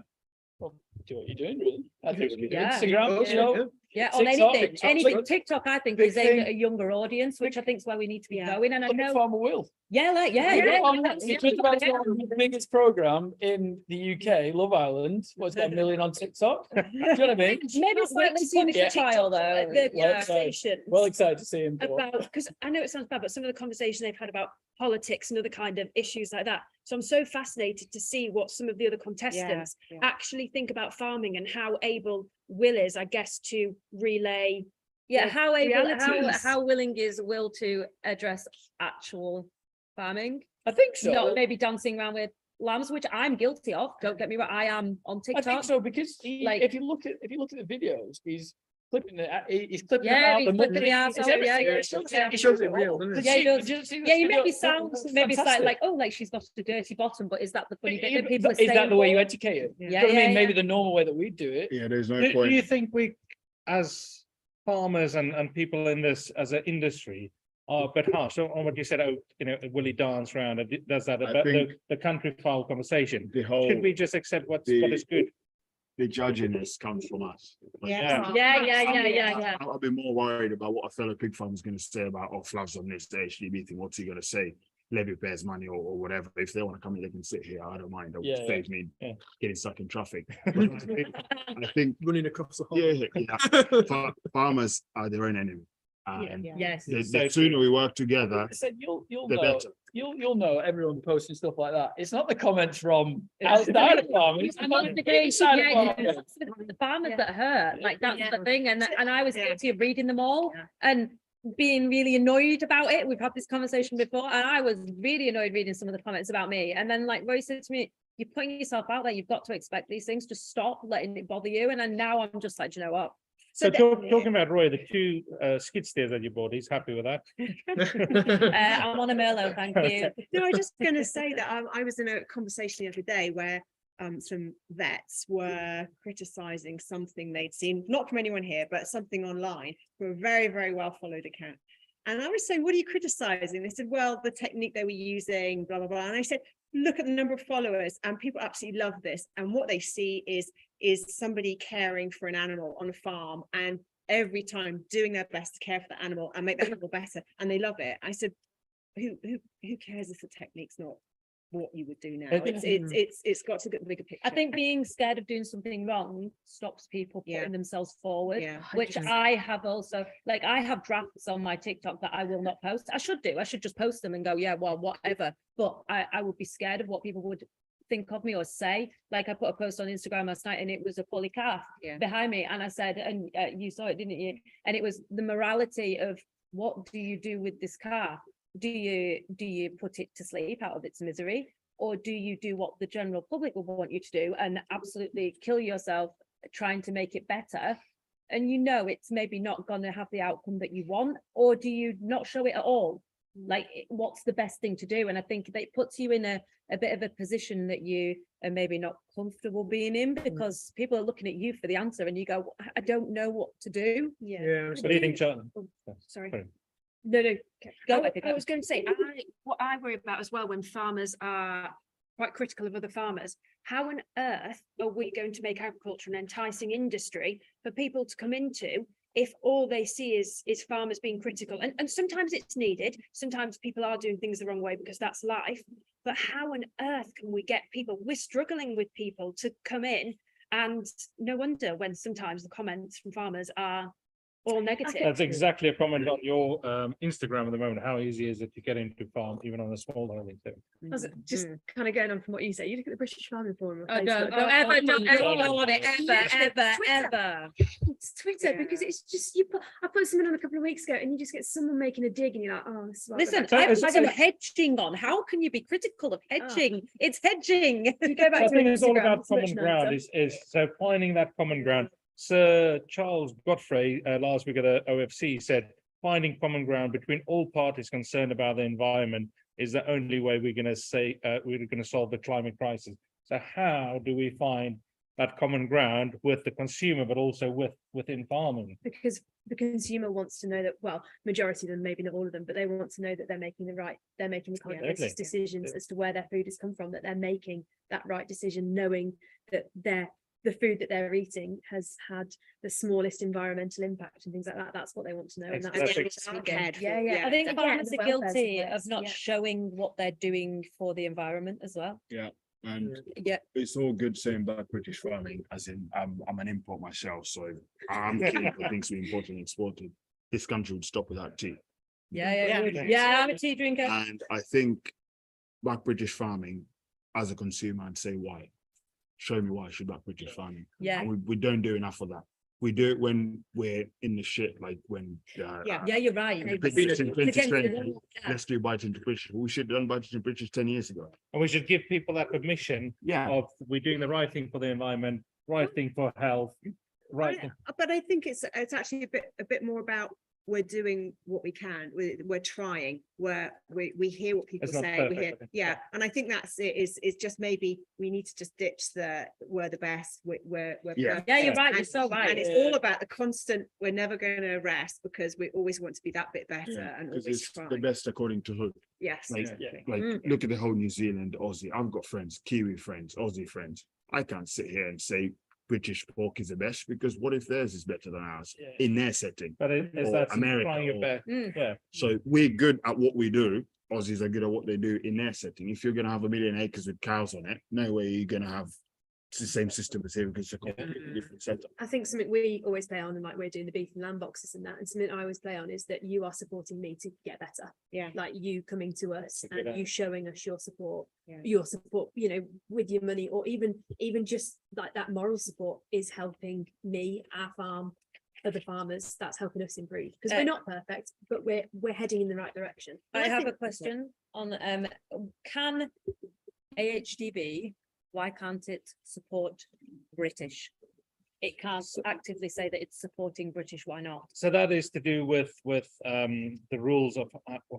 Do what you're doing, really. I think Yeah. Instagram, you know, Yeah, on TikTok, anything, TikTok's anything. good. TikTok, I think, Big is aimed at thing. a younger audience, which I think is where we need to be Yeah. going. And I look at know, Farmer Will. yeah, like, yeah. It's just about the biggest program in the UK, Love Island. What's got a million on TikTok? Do you know what I mean? Maybe Wait slightly to see the punished trial though. The Yeah. conversation Well excited to see him. about, because I know it sounds bad, but some of the conversation they've had about politics and other kind of issues like that. So I'm so fascinated to see what some of the other contestants actually think about farming and how able Will is, I guess, to relay, Yeah, how able, realities. how willing is Will to address actual farming? I think so. Not maybe dancing around with lambs, which I'm guilty of. Don't get me wrong, I am on I think TikTok. so because Like- if you look at the videos, he's clipping it. He's clipping it Yeah, out. he's The clipping monkey, the arse it's out, yeah, everything. yeah. He shows it real, doesn't he? Yeah, he does. Did you see this Yeah, you video? maybe sounds maybe it's like, Fantastic. oh, like she's got a dirty bottom, but is that the funny bit Yeah, that people are is saying? that the way you for? educate it? Yeah, You know what I yeah, mean? Maybe yeah. the normal way that we do it. Yeah, there's no Do point. you think we, as farmers and people in this as an industry, are a bit harsh on what you said? Oh, will he dance around and does that I about think the country file conversation? The whole, Should we just accept what the- is good? the judginess comes from us. Yeah. Yeah. I'll be more worried about what a fellow pig farmer is going to say about, oh, Flav's on this, the HDB thing. What's he going to say? Levy pays money or whatever. If they want to come in, they can sit here. I don't mind. That Yeah, would save me yeah. getting stuck in traffic. But I think, Running across the hall. yeah. Farmers are their own enemy. And Yes. the sooner we work together, I said you'll the know. better. You'll know everyone posting stuff like that. It's not the comments from outside of farming. It's the I'm not comments debating, inside of yeah, farming. it's the farmers that hurt, like that's the thing, and I was Yeah. guilty of reading them all Yeah. and being really annoyed about it. We've had this conversation before, and I was really annoyed reading some of the comments about me. And then like Roy said to me, "You're putting yourself out there. You've got to expect these things. Just stop letting it bother you." And then now I'm just like, "Do you know what?" So talking about Roy, the two skid steers that you bought, he's happy with that. I'm on a Merlot, thank you. No, I was just going to say that I was in a conversation the other day where some vets were criticizing something they'd seen, not from anyone here, but something online from a very, very well followed account. And I was saying, what are you criticizing? They said, well, the technique they were using, blah, blah, blah. And I said, look at the number of followers, and people absolutely love this. And what they see is somebody caring for an animal on a farm and every time doing their best to care for the animal and make the animal better. And they love it. I said, who cares if the technique's not what you would do now? It's got to get the bigger picture. I think being scared of doing something wrong stops people Yeah. putting themselves forward, Yeah, which 100%. I have also, like I have drafts on my TikTok that I will not post. I should just post them and go, yeah, well, whatever. But I would be scared of what people would think of me or say. Like I put a post on Instagram last night and it was a poorly calf behind me. And I said, and you saw it, didn't you? And it was the morality of what do you do with this calf? Do you put it to sleep out of its misery, or do you do what the general public will want you to do and absolutely kill yourself trying to make it better? And it's maybe not going to have the outcome that you want, or do you not show it at all? Like what's the best thing to do? And I think that puts you in a bit of a position that you are maybe not comfortable being in, because people are looking at you for the answer and you go, I don't know what to do. Yeah. Leading Cheltenham. Sorry. Sorry. No, Go, I was going to say, what I worry about as well when farmers are quite critical of other farmers, how on earth are we going to make agriculture an enticing industry for people to come into if all they see is farmers being critical? And sometimes it's needed. Sometimes people are doing things the wrong way because that's life. But how on earth can we get people? We're struggling with people to come in, and no wonder when sometimes the comments from farmers are all negative. That's exactly a comment on your Instagram at the moment. How easy is it to get into farm, even on a small level? Was it just kind of going on from what you say? You look at the British Farming Forum. on Oh, Facebook. don't ever want it, ever. It's Twitter because it's just I put something on a couple of weeks ago and you just get someone making a dig and you're like, oh, this is what I Listen, got. I've had some hedging on. How can you be critical of hedging? It's hedging. You go back I to think it's all Instagram, about it's much common ground. nicer. Is so finding that common ground. Sir Charles Godfrey last week at the OFC said finding common ground between all parties concerned about the environment is the only way we're going to say we're going to solve the climate crisis. So how do we find that common ground with the consumer, but also within farming? Because the consumer wants to know that, well, majority of them, maybe not all of them, but they want to know that they're making the conscious Definitely. decisions as to where their food has come from, that they're making that right decision, knowing that the food that they're eating has had the smallest environmental impact and things like that. That's what they want to know. And that's That's what ex- we're cared for. I think Yeah, farmers and are the welfare's guilty the of worst, not yeah. showing what they're doing for the environment as well. and Yeah. it's all good saying about British farming, as in I'm an import myself, so I'm keen for things we import and exported. This country would stop without tea. Yeah, I'm a tea drinker. And I think back British farming as a consumer and say why. Show me why I should back British farming. Yeah. And we don't do enough of that. we do it when we're in the shit, like when. Yeah. Yeah, you're right. the British in It's against the 2020, law, yeah. let's do biting to British. We should have done biting to British 10 years ago. And we should give people that permission Yeah. of we're doing the right thing for the environment, right thing for health, right thing. But I think it's actually a bit more about we're doing what we can. We're trying. We hear what people It's not say. perfect, We hear, I think. yeah. And I think that's it. Is just maybe we need to just ditch we're the best. We're Yeah. perfect. Yeah, you're right. You're And- so right. And it's all about the constant. We're never going to rest because we always want to be that bit better and Because always it's the try. best according to who. Yes, Like, exactly. like Mm. look at the whole New Zealand, Aussie. I've got friends, Kiwi friends, Aussie friends. I can't sit here and say British pork is the best because what if theirs is better than ours in their setting? But is Or that America trying your or- best? Mm. Yeah. So we're good at what we do. Aussies are good at what they do in their setting. If you're going to have 1 million acres with cows on it, no way you're going to have the same system as here because it's a completely different setup. I think something we always play on, and like we're doing the beef and lamb boxes and that, and something I always play on is that you are supporting me to get better. Yeah. Like you coming to us Good and you showing us your support, Yeah. you know, with your money, or even just like that moral support is helping me, our farm, other farmers. That's helping us improve because we're not perfect, but we're heading in the right direction. I have a think- question on, can AHDB, why can't it support British? It can't actively say that it's supporting British, why not? So that is to do with the rules of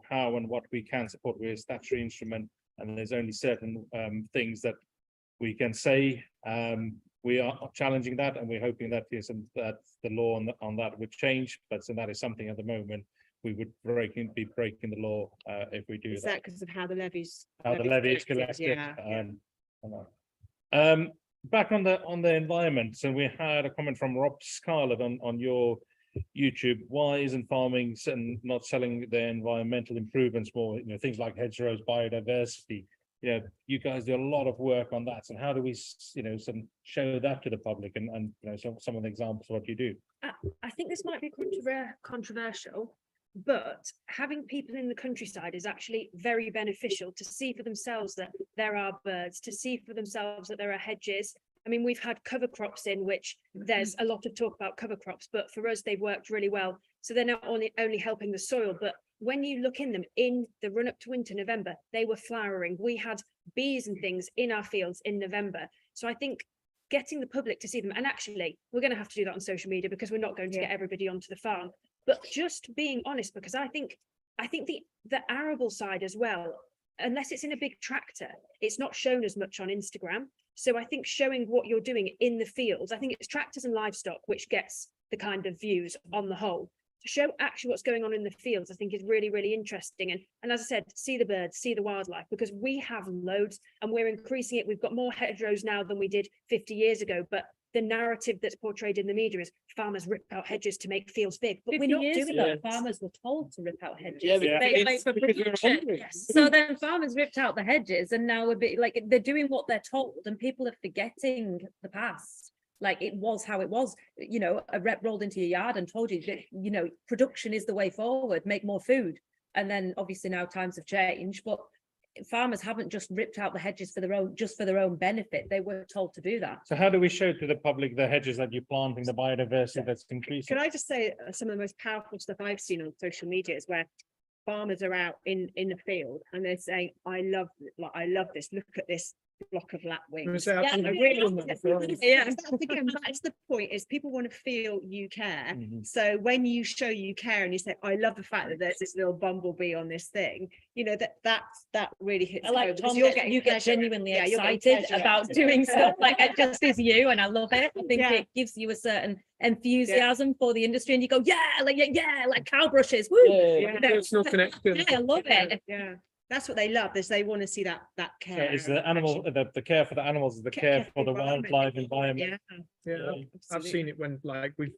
how and what we can support with a statutory instrument, and there's only certain things that we can say. We are challenging that, and we're hoping that that the law on that would change. But so that is something at the moment we would be breaking the law if we do Is that. that because of how the levies? How the levy is collected. Yeah. Back on the environment, so we had a comment from Rob Scarlett on your YouTube. Why isn't farming and not selling the environmental improvements more? You know, things like hedgerows, biodiversity. You know, you guys do a lot of work on that. So how do we, show that to the public and some of the examples of what you do? I think this might be controversial, but having people in the countryside is actually very beneficial to see for themselves that there are birds, to see for themselves that there are hedges. I mean, we've had cover crops in which there's a lot of talk about cover crops, but for us, they've worked really well. So they're not only helping the soil, but when you look in them in the run up to winter, November, they were flowering. We had bees and things in our fields in November. So I think getting the public to see them, and actually we're going to have to do that on social media because we're not going to get everybody onto the farm, but just being honest, because I think the arable side as well, unless it's in a big tractor, it's not shown as much on Instagram. So I think showing what you're doing in the fields, I think it's tractors and livestock which gets the kind of views on the whole. To show actually what's going on in the fields, I think is really, really interesting. And as I said, see the birds, see the wildlife, because we have loads and we're increasing it. We've got more hedgerows now than we did 50 years ago, but the narrative that's portrayed in the media is farmers rip out hedges to make fields big, but we're 50 not years doing ago, that. Farmers were told to rip out hedges. Yeah, For because we were production. hungry. So then farmers ripped out the hedges and now they're doing what they're told and people are forgetting the past. Like it was how it was, a rep rolled into your yard and told you that, production is the way forward, make more food. And then obviously now times have changed, but farmers haven't just ripped out the hedges for their own benefit. They were told to do that. So how do we show to the public the hedges that you're planting, the biodiversity that's increasing? Can I just say some of the most powerful stuff I've seen on social media is where farmers are out in the field and they're saying, I love this, look at this block of lapwings. Yeah, I really love it. Yeah. Again, that's the point, is people want to feel you care. Mhm. So when you show you care and you say, I love the fact that there's this little bumblebee on this thing, that really hits I like home because Tom, you're you getting get pleasure. genuinely Yeah, you're getting excited pleasure about out of doing it. stuff like it just is you, and I love it. I think Yeah. it gives you a certain enthusiasm for the industry, and you go, like cow brushes, woo! Yeah. Personal connection. Yeah, I love it. Yeah, that's what they love, is they want to see that So care. is the animal, the care for the animals, is the care for the wildlife environment? Yeah. Yeah, I've absolutely. seen it when we've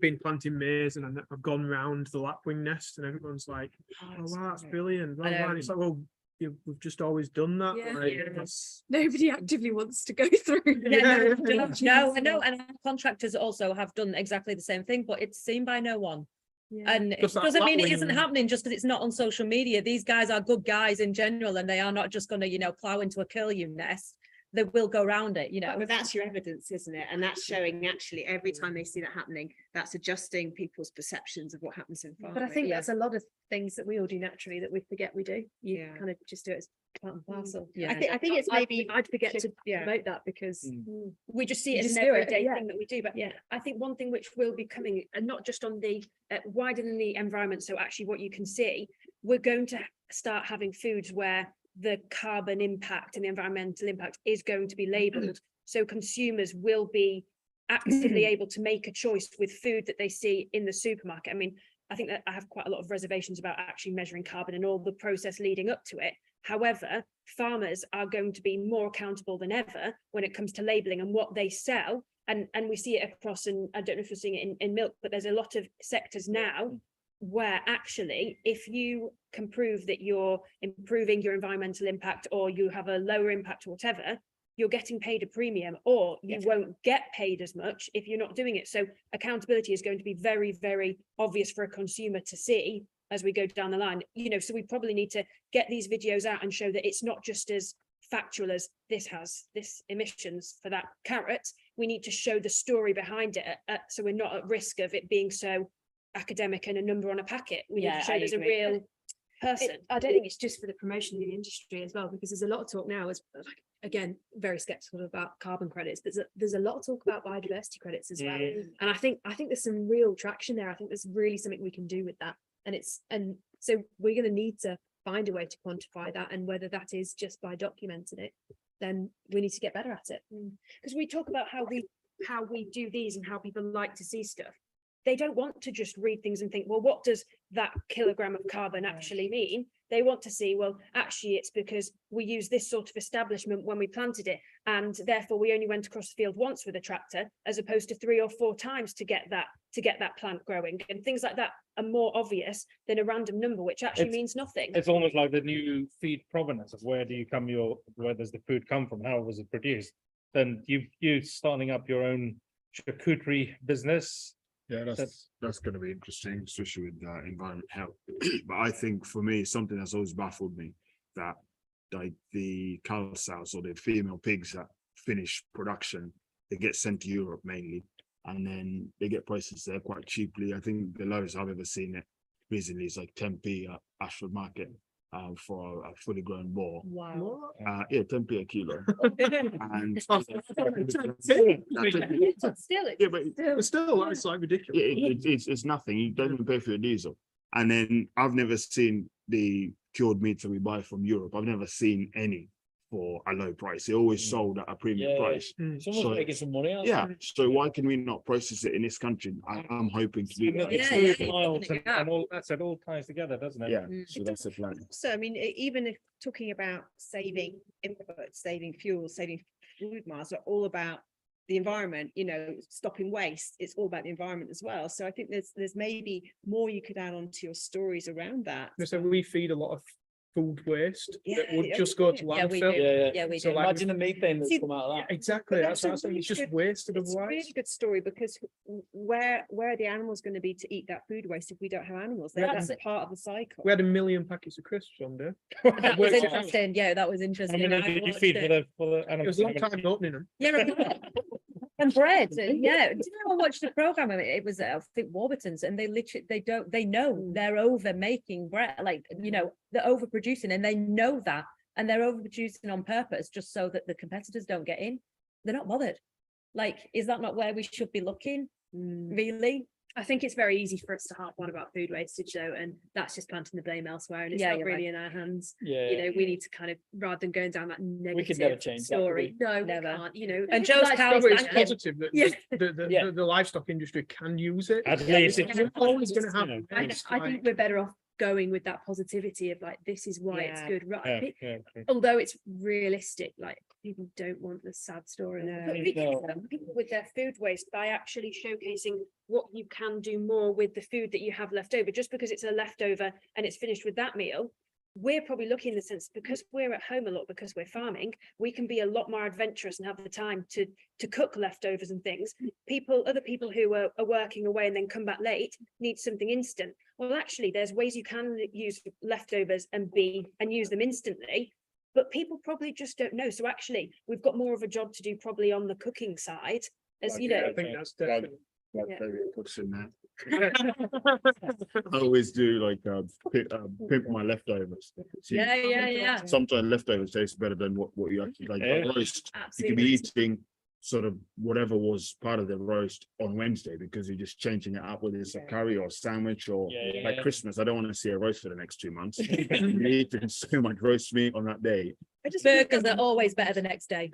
been planting maize and I've gone round the lapwing nest and everyone's like, oh wow, that's brilliant. Blah, blah. And it's like, well, we've just always done that. Yeah. Like, Yeah. that's- Nobody actively wants to go through. No, I know, and our contractors also have done exactly the same thing, but it's seen by no one. And it Just that doesn't mean it isn't lapwing- happening just because it's not on social media. These guys are good guys in general, and they are not just going to, plow into a curlew nest. they will go around it, you know. But that's your evidence, isn't it? And that's showing actually every time they see that happening, that's adjusting people's perceptions of what happens in farming. But I think that's a lot of things that we all do naturally that we forget we do. You Yeah. kind of just do it as part and parcel. Yeah. I think it's maybe I'd forget to yeah. promote that because we just see You it as just an do it, everyday yeah. thing that we do. But yeah. I think one thing which will be coming, and not just on the wider than the environment, so actually what you can see, we're going to start having foods where the carbon impact and the environmental impact is going to be labelled. So consumers will be actively able to make a choice with food that they see in the supermarket. I mean, I think that I have quite a lot of reservations about actually measuring carbon and all the process leading up to it. However, farmers are going to be more accountable than ever when it comes to labelling and what they sell. And we see it across, and I don't know if you're seeing it in milk, but there's a lot of sectors now where actually, if you can prove that you're improving your environmental impact or you have a lower impact or whatever, you're getting paid a premium, or you won't get paid as much if you're not doing it. So accountability is going to be very, very obvious for a consumer to see as we go down the line, you know. So we probably need to get these videos out and show that it's not just as factual as this has this emissions for that carrot. We need to show the story behind it, so we're not at risk of it being so academic and a number on a packet. We need to show there's a real person. I don't think it's just for the promotion of the industry as well, because there's a lot of talk now, as like, again, very skeptical about carbon credits. There's a lot of talk about biodiversity credits as well. And I think there's some real traction there. I think there's really something we can do with that. And so we're going to need to find a way to quantify that, and whether that is just by documenting it, then we need to get better at it. Because we talk about how we do these and how people like to see stuff. They don't want to just read things and think, well, what does that kilogram of carbon actually mean? They want to see, well, actually, it's because we use this sort of establishment when we planted it, and therefore we only went across the field once with a tractor, as opposed to 3 or 4 times to get that plant growing. And things like that are more obvious than a random number, which actually means nothing. It's almost like the new feed provenance of where does the food come from? How was it produced? Then you starting up your own charcuterie business. Yeah, that's going to be interesting, especially with environment health. But I think for me, something that's always baffled me, that like the cow sows or the female pigs that finish production, they get sent to Europe mainly, and then they get prices there quite cheaply. I think the lowest I've ever seen it recently is like 10p at Ashford Market for a fully grown boar. Wow. Yeah, 10p a kilo. And Still, that's like ridiculous. it's nothing. You don't even pay for your diesel. And then I've never seen the cured meats that we buy from Europe. I've never seen any for a low price. They're always sold at a premium price. Someone's making some money out. Yeah. So why can we not process it in this country? I'm hoping to do that. It's mild and all that's it all ties together, doesn't it? Yeah. So that's the plan. So, I mean, even if talking about saving input, saving fuel, saving food miles are all about the environment, you know, stopping waste. It's all about the environment as well. So I think there's maybe more you could add on to your stories around that. So we feed a lot of food waste that would Yeah, just go to Yeah, we landfill. do. Yeah, we So do. like- Imagine the methane that's See, come out of that. Exactly. But That's that's a what I'm saying. really It's just good- wasted It's a otherwise. really good story, because where are the animals going to be to eat that food waste if we don't have animals? Yeah. That's part of the cycle. We had 1 million packets of crisps one day. That was Worked out. interesting. Yeah, that was I interesting. mean, I you watched feed it. for the It animals. was a long time opening them. Yeah, and bread. Yeah, did you know I watched the program? It was I think Warburton's, and they literally they know they're over making bread, like, you know, they're overproducing, and they know that, and they're overproducing on purpose just so that the competitors don't get in. They're not bothered. Like, is that not where we should be looking? Really? I think it's very easy for us to harp on about food wastage though, and that's just planting the blame elsewhere, and it's Yeah, not you're really in our hands. Yeah. You know, we need to kind of, rather than going down that We could never negative change that, could story. No, we Never. can't, you know. And Joe's Like, cows, It's thank you. positive that Yeah. the livestock industry can use it. At least It's always going to happen. I think we're better off going with that positivity of like, this is why it's Yeah. good, right? Yeah, yeah, okay. Although it's realistic, like people don't want the sad story. No. But we can help people with their food waste by actually showcasing what you can do more with the food that you have left over. Just because it's a leftover and it's finished with that meal, we're probably looking in the sense, because we're at home a lot, because we're farming, we can be a lot more adventurous and have the time to cook leftovers and things. Other people who are working away and then come back late need something instant. Well, actually, there's ways you can use leftovers and use them instantly. but people probably just don't know. So actually, we've got more of a job to do probably on the cooking side, as you know. I think that's definitely. Like Yeah. David puts in there. I always do like pimp my leftovers. See, Yeah. sometimes leftovers taste better than what you actually like. Yeah. Roast. You could Absolutely. be eating sort of whatever was part of the roast on Wednesday because you're just changing it up, whether it's a curry or a sandwich or like Christmas. I don't want to see a roast for the next 2 months. You're eating so much roast meat on that day. I just wanna Burgers are always better the next day.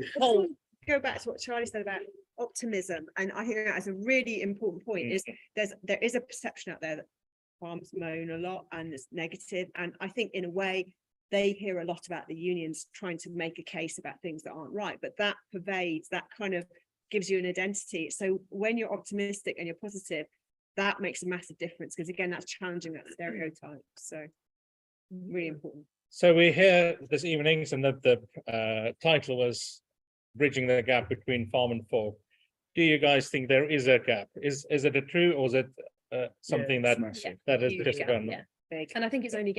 go back to what Charlie said about optimism, and I think that is a really important point. Is there is a perception out there that farmers moan a lot and it's negative, and I think in a way they hear a lot about the unions trying to make a case about things that aren't right, but that pervades, that kind of gives you an identity. So when you're optimistic and you're positive, that makes a massive difference, because again, that's challenging that stereotype. So really important. So we're here this evening, and the title was Bridging the Gap Between Farm and Fork. Do you guys think there is a gap? Is it a true, or is it something that is Huge just gap, gone? yeah. Big. And I think it's only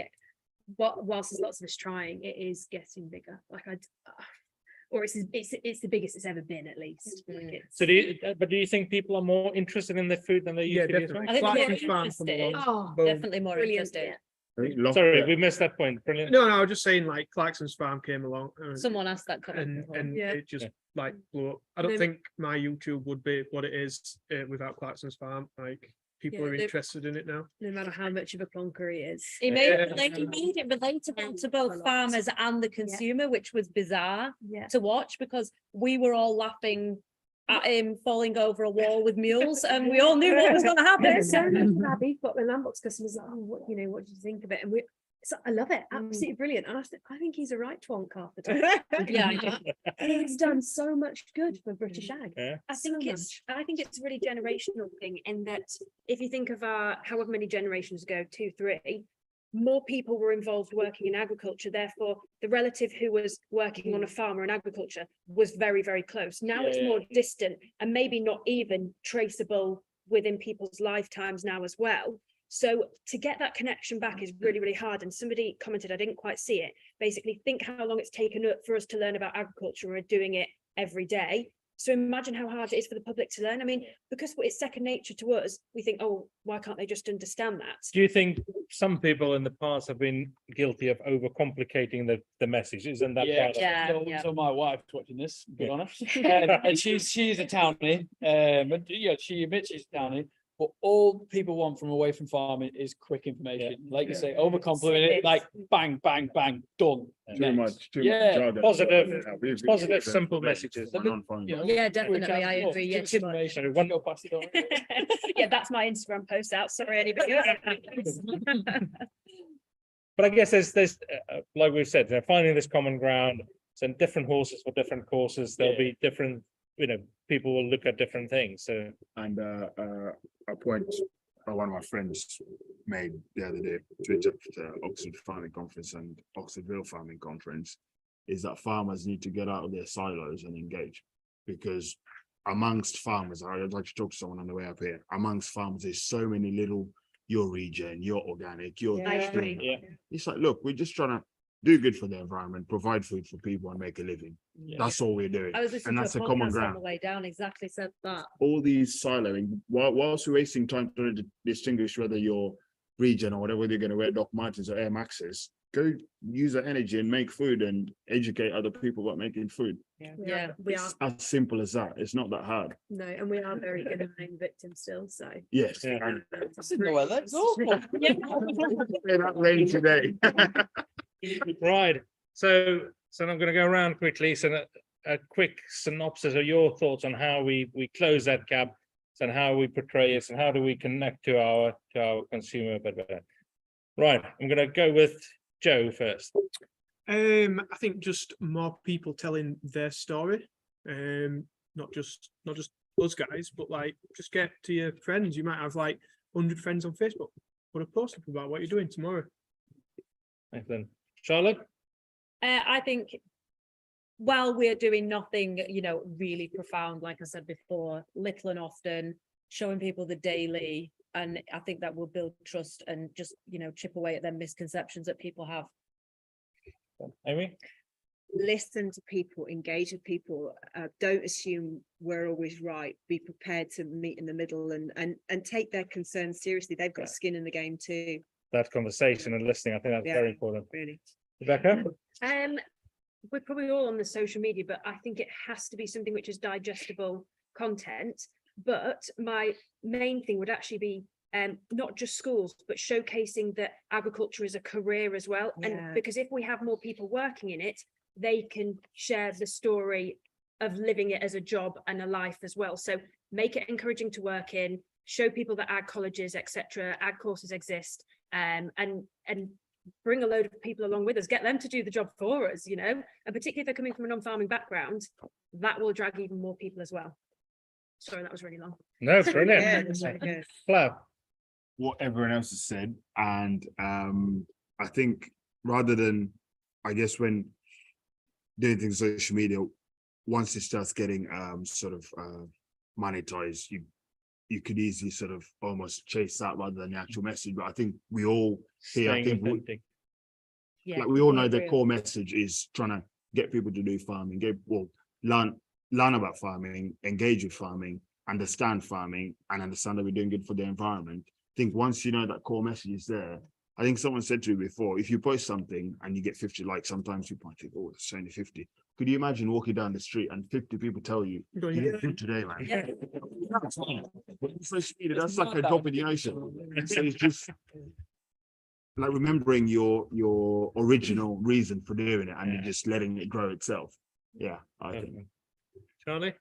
whilst there's lots of us trying, it is getting bigger. Like or it's the biggest it's ever been, at least. Like So do you think people are more interested in the food than they used to be? as well? I think Clarkson's more farm come interested. along. Oh, Definitely more brilliant. interested. I think lock- Sorry, we missed that point. Brilliant. No, I was just saying like Clarkson's farm came along Someone asked that comment. before. and Yeah. it just like blew up. I don't They- think my YouTube would be what it is without Clarkson's farm. Like people Yeah, are they- interested in it now. no matter how much of a plonker he is. He made Yeah. he made it relatable to both lot. farmers and the consumer, which was bizarre Yeah. to watch, because we were all laughing at him falling over a wall with mules, and we all knew what was going to happen. So happy, but when Landbox customers like, oh, what do you think of it? And I love it, absolutely brilliant. And I think he's a right twonk half the time. Yeah. He's done so much good for British ag. Yeah. I think it's a really generational thing, in that if you think of however many generations ago, 2, 3, more people were involved working in agriculture. Therefore, the relative who was working on a farm or in agriculture was very, very close. Now it's more distant and maybe not even traceable within people's lifetimes now as well. So to get that connection back is really, really hard. And somebody commented, I didn't quite see it. Basically, think how long it's taken for us to learn about agriculture. We're doing it every day. So imagine how hard it is for the public to learn. I mean, because it's second nature to us, we think, oh, why can't they just understand that? Do you think some people in the past have been guilty of overcomplicating the message? Isn't that part of it? Yeah. So my wife's watching this, to be honest, and she's a townie, and she admits she's a townie. But all people want from away from farming is quick information. Like you say, overcomplicate it, like bang, bang, bang, done. Too much Yeah, jargon. Positive, simple messages. We're not fine. You know, Yeah, definitely, quick I out, agree, give yeah, us too much. information, one go past it on. Yeah, that's my Instagram post out. Sorry, anybody. But I guess there's like we've said, they're finding this common ground. So different horses for different courses. There'll be different, people will look at different things. So And a point one of my friends made the other day to the Oxford Farming Conference and Oxfordville Farming Conference is that farmers need to get out of their silos and engage, because amongst farmers, I'd like to talk to someone on the way up here. Amongst farmers, there's so many little, your region, your organic, your. I agree. Yeah. It's like, look, we're just trying to do good for the environment, provide food for people and make a living. That's all we're doing. I was listening And to a that's a common podcast on ground. the way down, exactly said that. All these siloing, whilst we're wasting time trying to distinguish whether your region or whatever they're going to wear Doc Martens or Air Maxes, go use that energy and make food and educate other people about making food. Yeah, we are. It's as simple as that. It's not that hard. No, and we are very good at playing victim still. So Yes. Yeah. And Let's go. that rain today. right. So I'm going to go around quickly. So a quick synopsis of your thoughts on how we close that gap and how we portray it and how do we connect to our consumer better. Right. I'm going to go with Joe first. I think just more people telling their story. Not just us guys, but like just get to your friends. You might have like 100 friends on Facebook. Put a post up about what you're doing tomorrow. Excellent. Charlotte? I think while we're doing nothing, really profound, like I said before, little and often, showing people the daily, and I think that will build trust and just, chip away at them misconceptions that people have. Amy? listen to people, engage with people, don't assume we're always right, be prepared to meet in the middle and take their concerns seriously. They've got skin in the game too. That conversation and listening, I think that's Yeah. very important. Really. Rebecca? We're probably all on the social media, but I think it has to be something which is digestible content. But my main thing would actually be not just schools, but showcasing that agriculture is a career as well. Yeah. And because if we have more people working in it, they can share the story of living it as a job and a life as well. So make it encouraging to work in, show people that ag colleges, etc., ag courses exist, and bring a load of people along with us, get them to do the job for us, you know, and particularly if they're coming from a non-farming background, that will drag even more people as well. Sorry, that was really long. No, Yeah, brilliant. that's very good. Flav? What everyone else has said, and I think rather than, I guess, when doing things on social media, once it starts getting sort of monetized, you could easily sort of almost chase that rather than the actual message. But I think we all here, I Staying think authentic. like we all know the core message is trying to get people to do farming, learn about farming, engage with farming, understand farming, and understand that we're doing good for the environment. I think once you know that core message is there, I think someone said to me before, if you post something and you get 50 likes, sometimes you might think, oh, it's only 50. Could you imagine walking down the street and 50 people tell you, you did good today, man? Yeah. That's like a drop in the ocean. So it's just like remembering your original reason for doing it and you're just letting it grow itself. Yeah, I think. Charlie?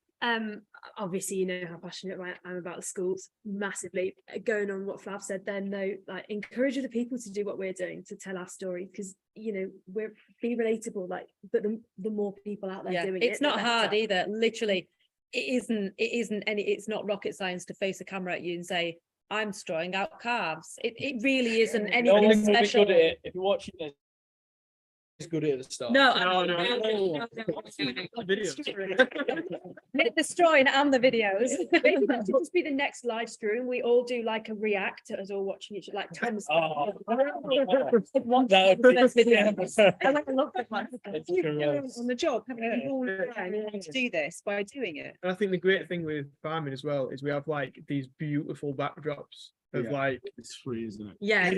Obviously, you know how passionate I am about the schools, massively. Going on what Flav said then, though, like encourage other people to do what we're doing, to tell our story, because you know, we're be relatable, like, but the more people out there doing it's it, not the hard better. either. Literally, it's not rocket science to face a camera at you and say, I'm strawing out calves. It really isn't No one anything will be special. good at it. If you're watching this, it's good at the start. No, the strawing and the videos. Maybe that should just be the next live stream. We all do like a react to us all watching each other, like Tom's. Oh. That would be- I like a lot of like, It's you true, learn yes. on the job, haven't you? You've all learned how to do this by doing it. And I think the great thing with farming as well is we have like these beautiful backdrops of Yeah. like, It's free, isn't it? Yeah,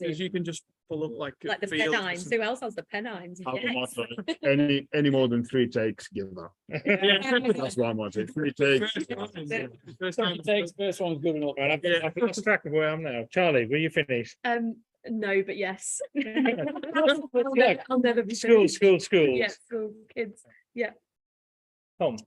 as you can just pull up like. like the fields or Pennines. something. Who else has the Pennines? Have a Yes. motto. Any more than 3 takes, give up. That's my motto. 3 takes. First time. Takes first one's good enough. Right, I've lost track of where I am now. Charlie, were you finished? No, but yes. Yeah. I'll never be Schools. Yeah, school kids. Tom?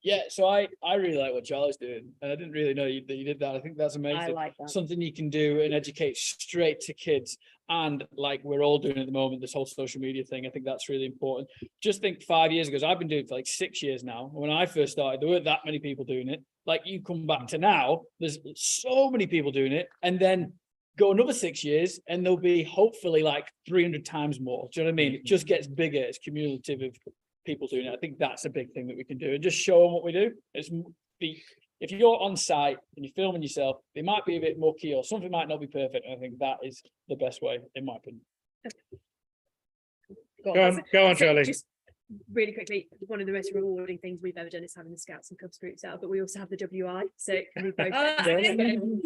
Yeah, so I really like what Charlie's doing, and I didn't really know that you did that. I think that's I amazing. like that. Something you can do and educate straight to kids, and like we're all doing at the moment, this whole social media thing. I think that's really important. Just think 5 years ago, so I've been doing it for like 6 years now. When I first started, there weren't that many people doing it. Like you come back to now, there's so many people doing it, and then go another 6 years and there'll be hopefully like 300 times more. Do you know what I mean? It just gets bigger. It's cumulative of people doing it. I think that's a big thing that we can do, and just show them what we do. If you're on site and you're filming yourself, they might be a bit mucky or something might not be perfect. And I think that is the best way, in my opinion. Go on, So Charlie. just really quickly, one of the most rewarding things we've ever done is having the Scouts and Cubs groups out, but we also have the WI, so it can be both.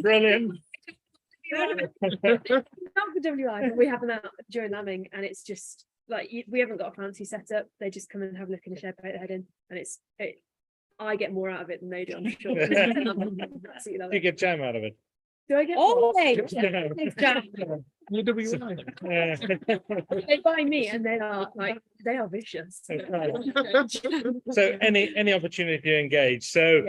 Brilliant. Not the WI, but we have them out during lambing, and it's just like we haven't got a fancy setup. They just come and have a look in a shed, put their head in, and I get more out of it than they do, I'm sure. Absolutely love You it. get jam out of it. Do I get more? Always. They buy me and they are vicious. So any opportunity to engage. So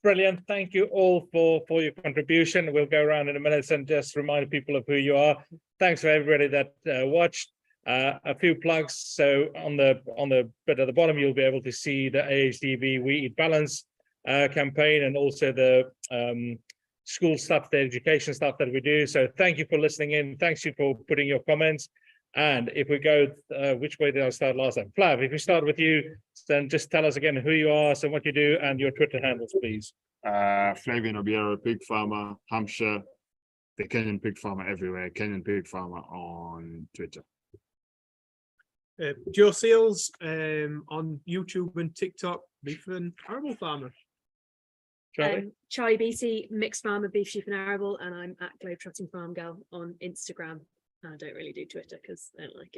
brilliant. Thank you all for your contribution. We'll go around in a minute and just remind people of who you are. Thanks for everybody that watched. A few plugs. So on the bit at the bottom, you'll be able to see the HDUB We Eat Balance campaign, and also the school stuff, the education stuff that we do. So thank you for listening in. Thanks you for putting your comments. And if we go, which way did I start last time? Flav, if we start with you, then just tell us again who you are, so what you do, and your Twitter handles, please. Flavian Obiero, pig farmer, Hampshire, the Kenyan pig farmer everywhere, Kenyan pig farmer on Twitter. Joe Seals on YouTube and TikTok, beef and arable farmer. Charlie? Charlie Beatty, mixed farmer, beef, sheep and arable, and I'm at Globetrotting Farm Girl on Instagram. I don't really do Twitter because I don't like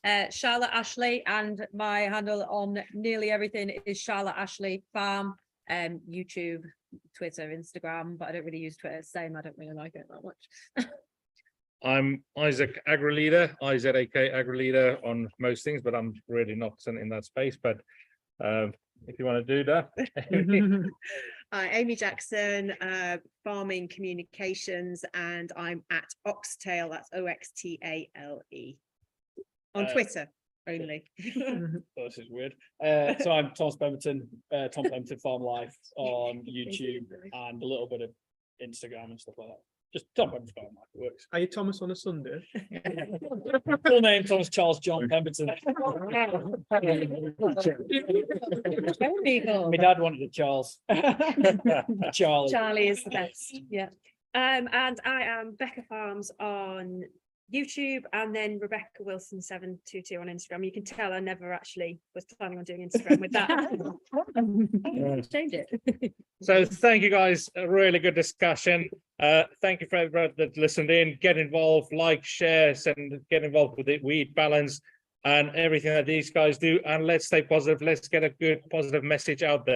it. Charlotte Ashley, and my handle on nearly everything is Charlotte Ashley Farm, YouTube, Twitter, Instagram, but I don't really use Twitter. Same, I don't really like it that much. I'm Isaac AgriLeader, IZAK AgriLeader on most things, but I'm really not in that space. But if you want to do that. Amy Jackson, farming communications, and I'm at Oxtail, that's OXTALE. On Twitter only. This is weird. So I'm Thomas Pemberton, Tom Pemberton Farm Life on YouTube and a little bit of Instagram and stuff like that. Just Tom Pemberton Farm Life, it works. Are you Thomas on a Sunday? Full name Thomas Charles John Pemberton. My dad wanted a Charles. Charlie. Charlie is the best. Yeah. And I am Becca Farms on YouTube, and then Rebecca Wilson 722 on Instagram. You can tell I never actually was planning on doing Instagram with that. Change it. So thank you guys, a really good discussion. Thank you for everybody that listened in. Get involved, like, share, and get involved with the weed balance and everything that these guys do. And let's stay positive. Let's get a good positive message out there.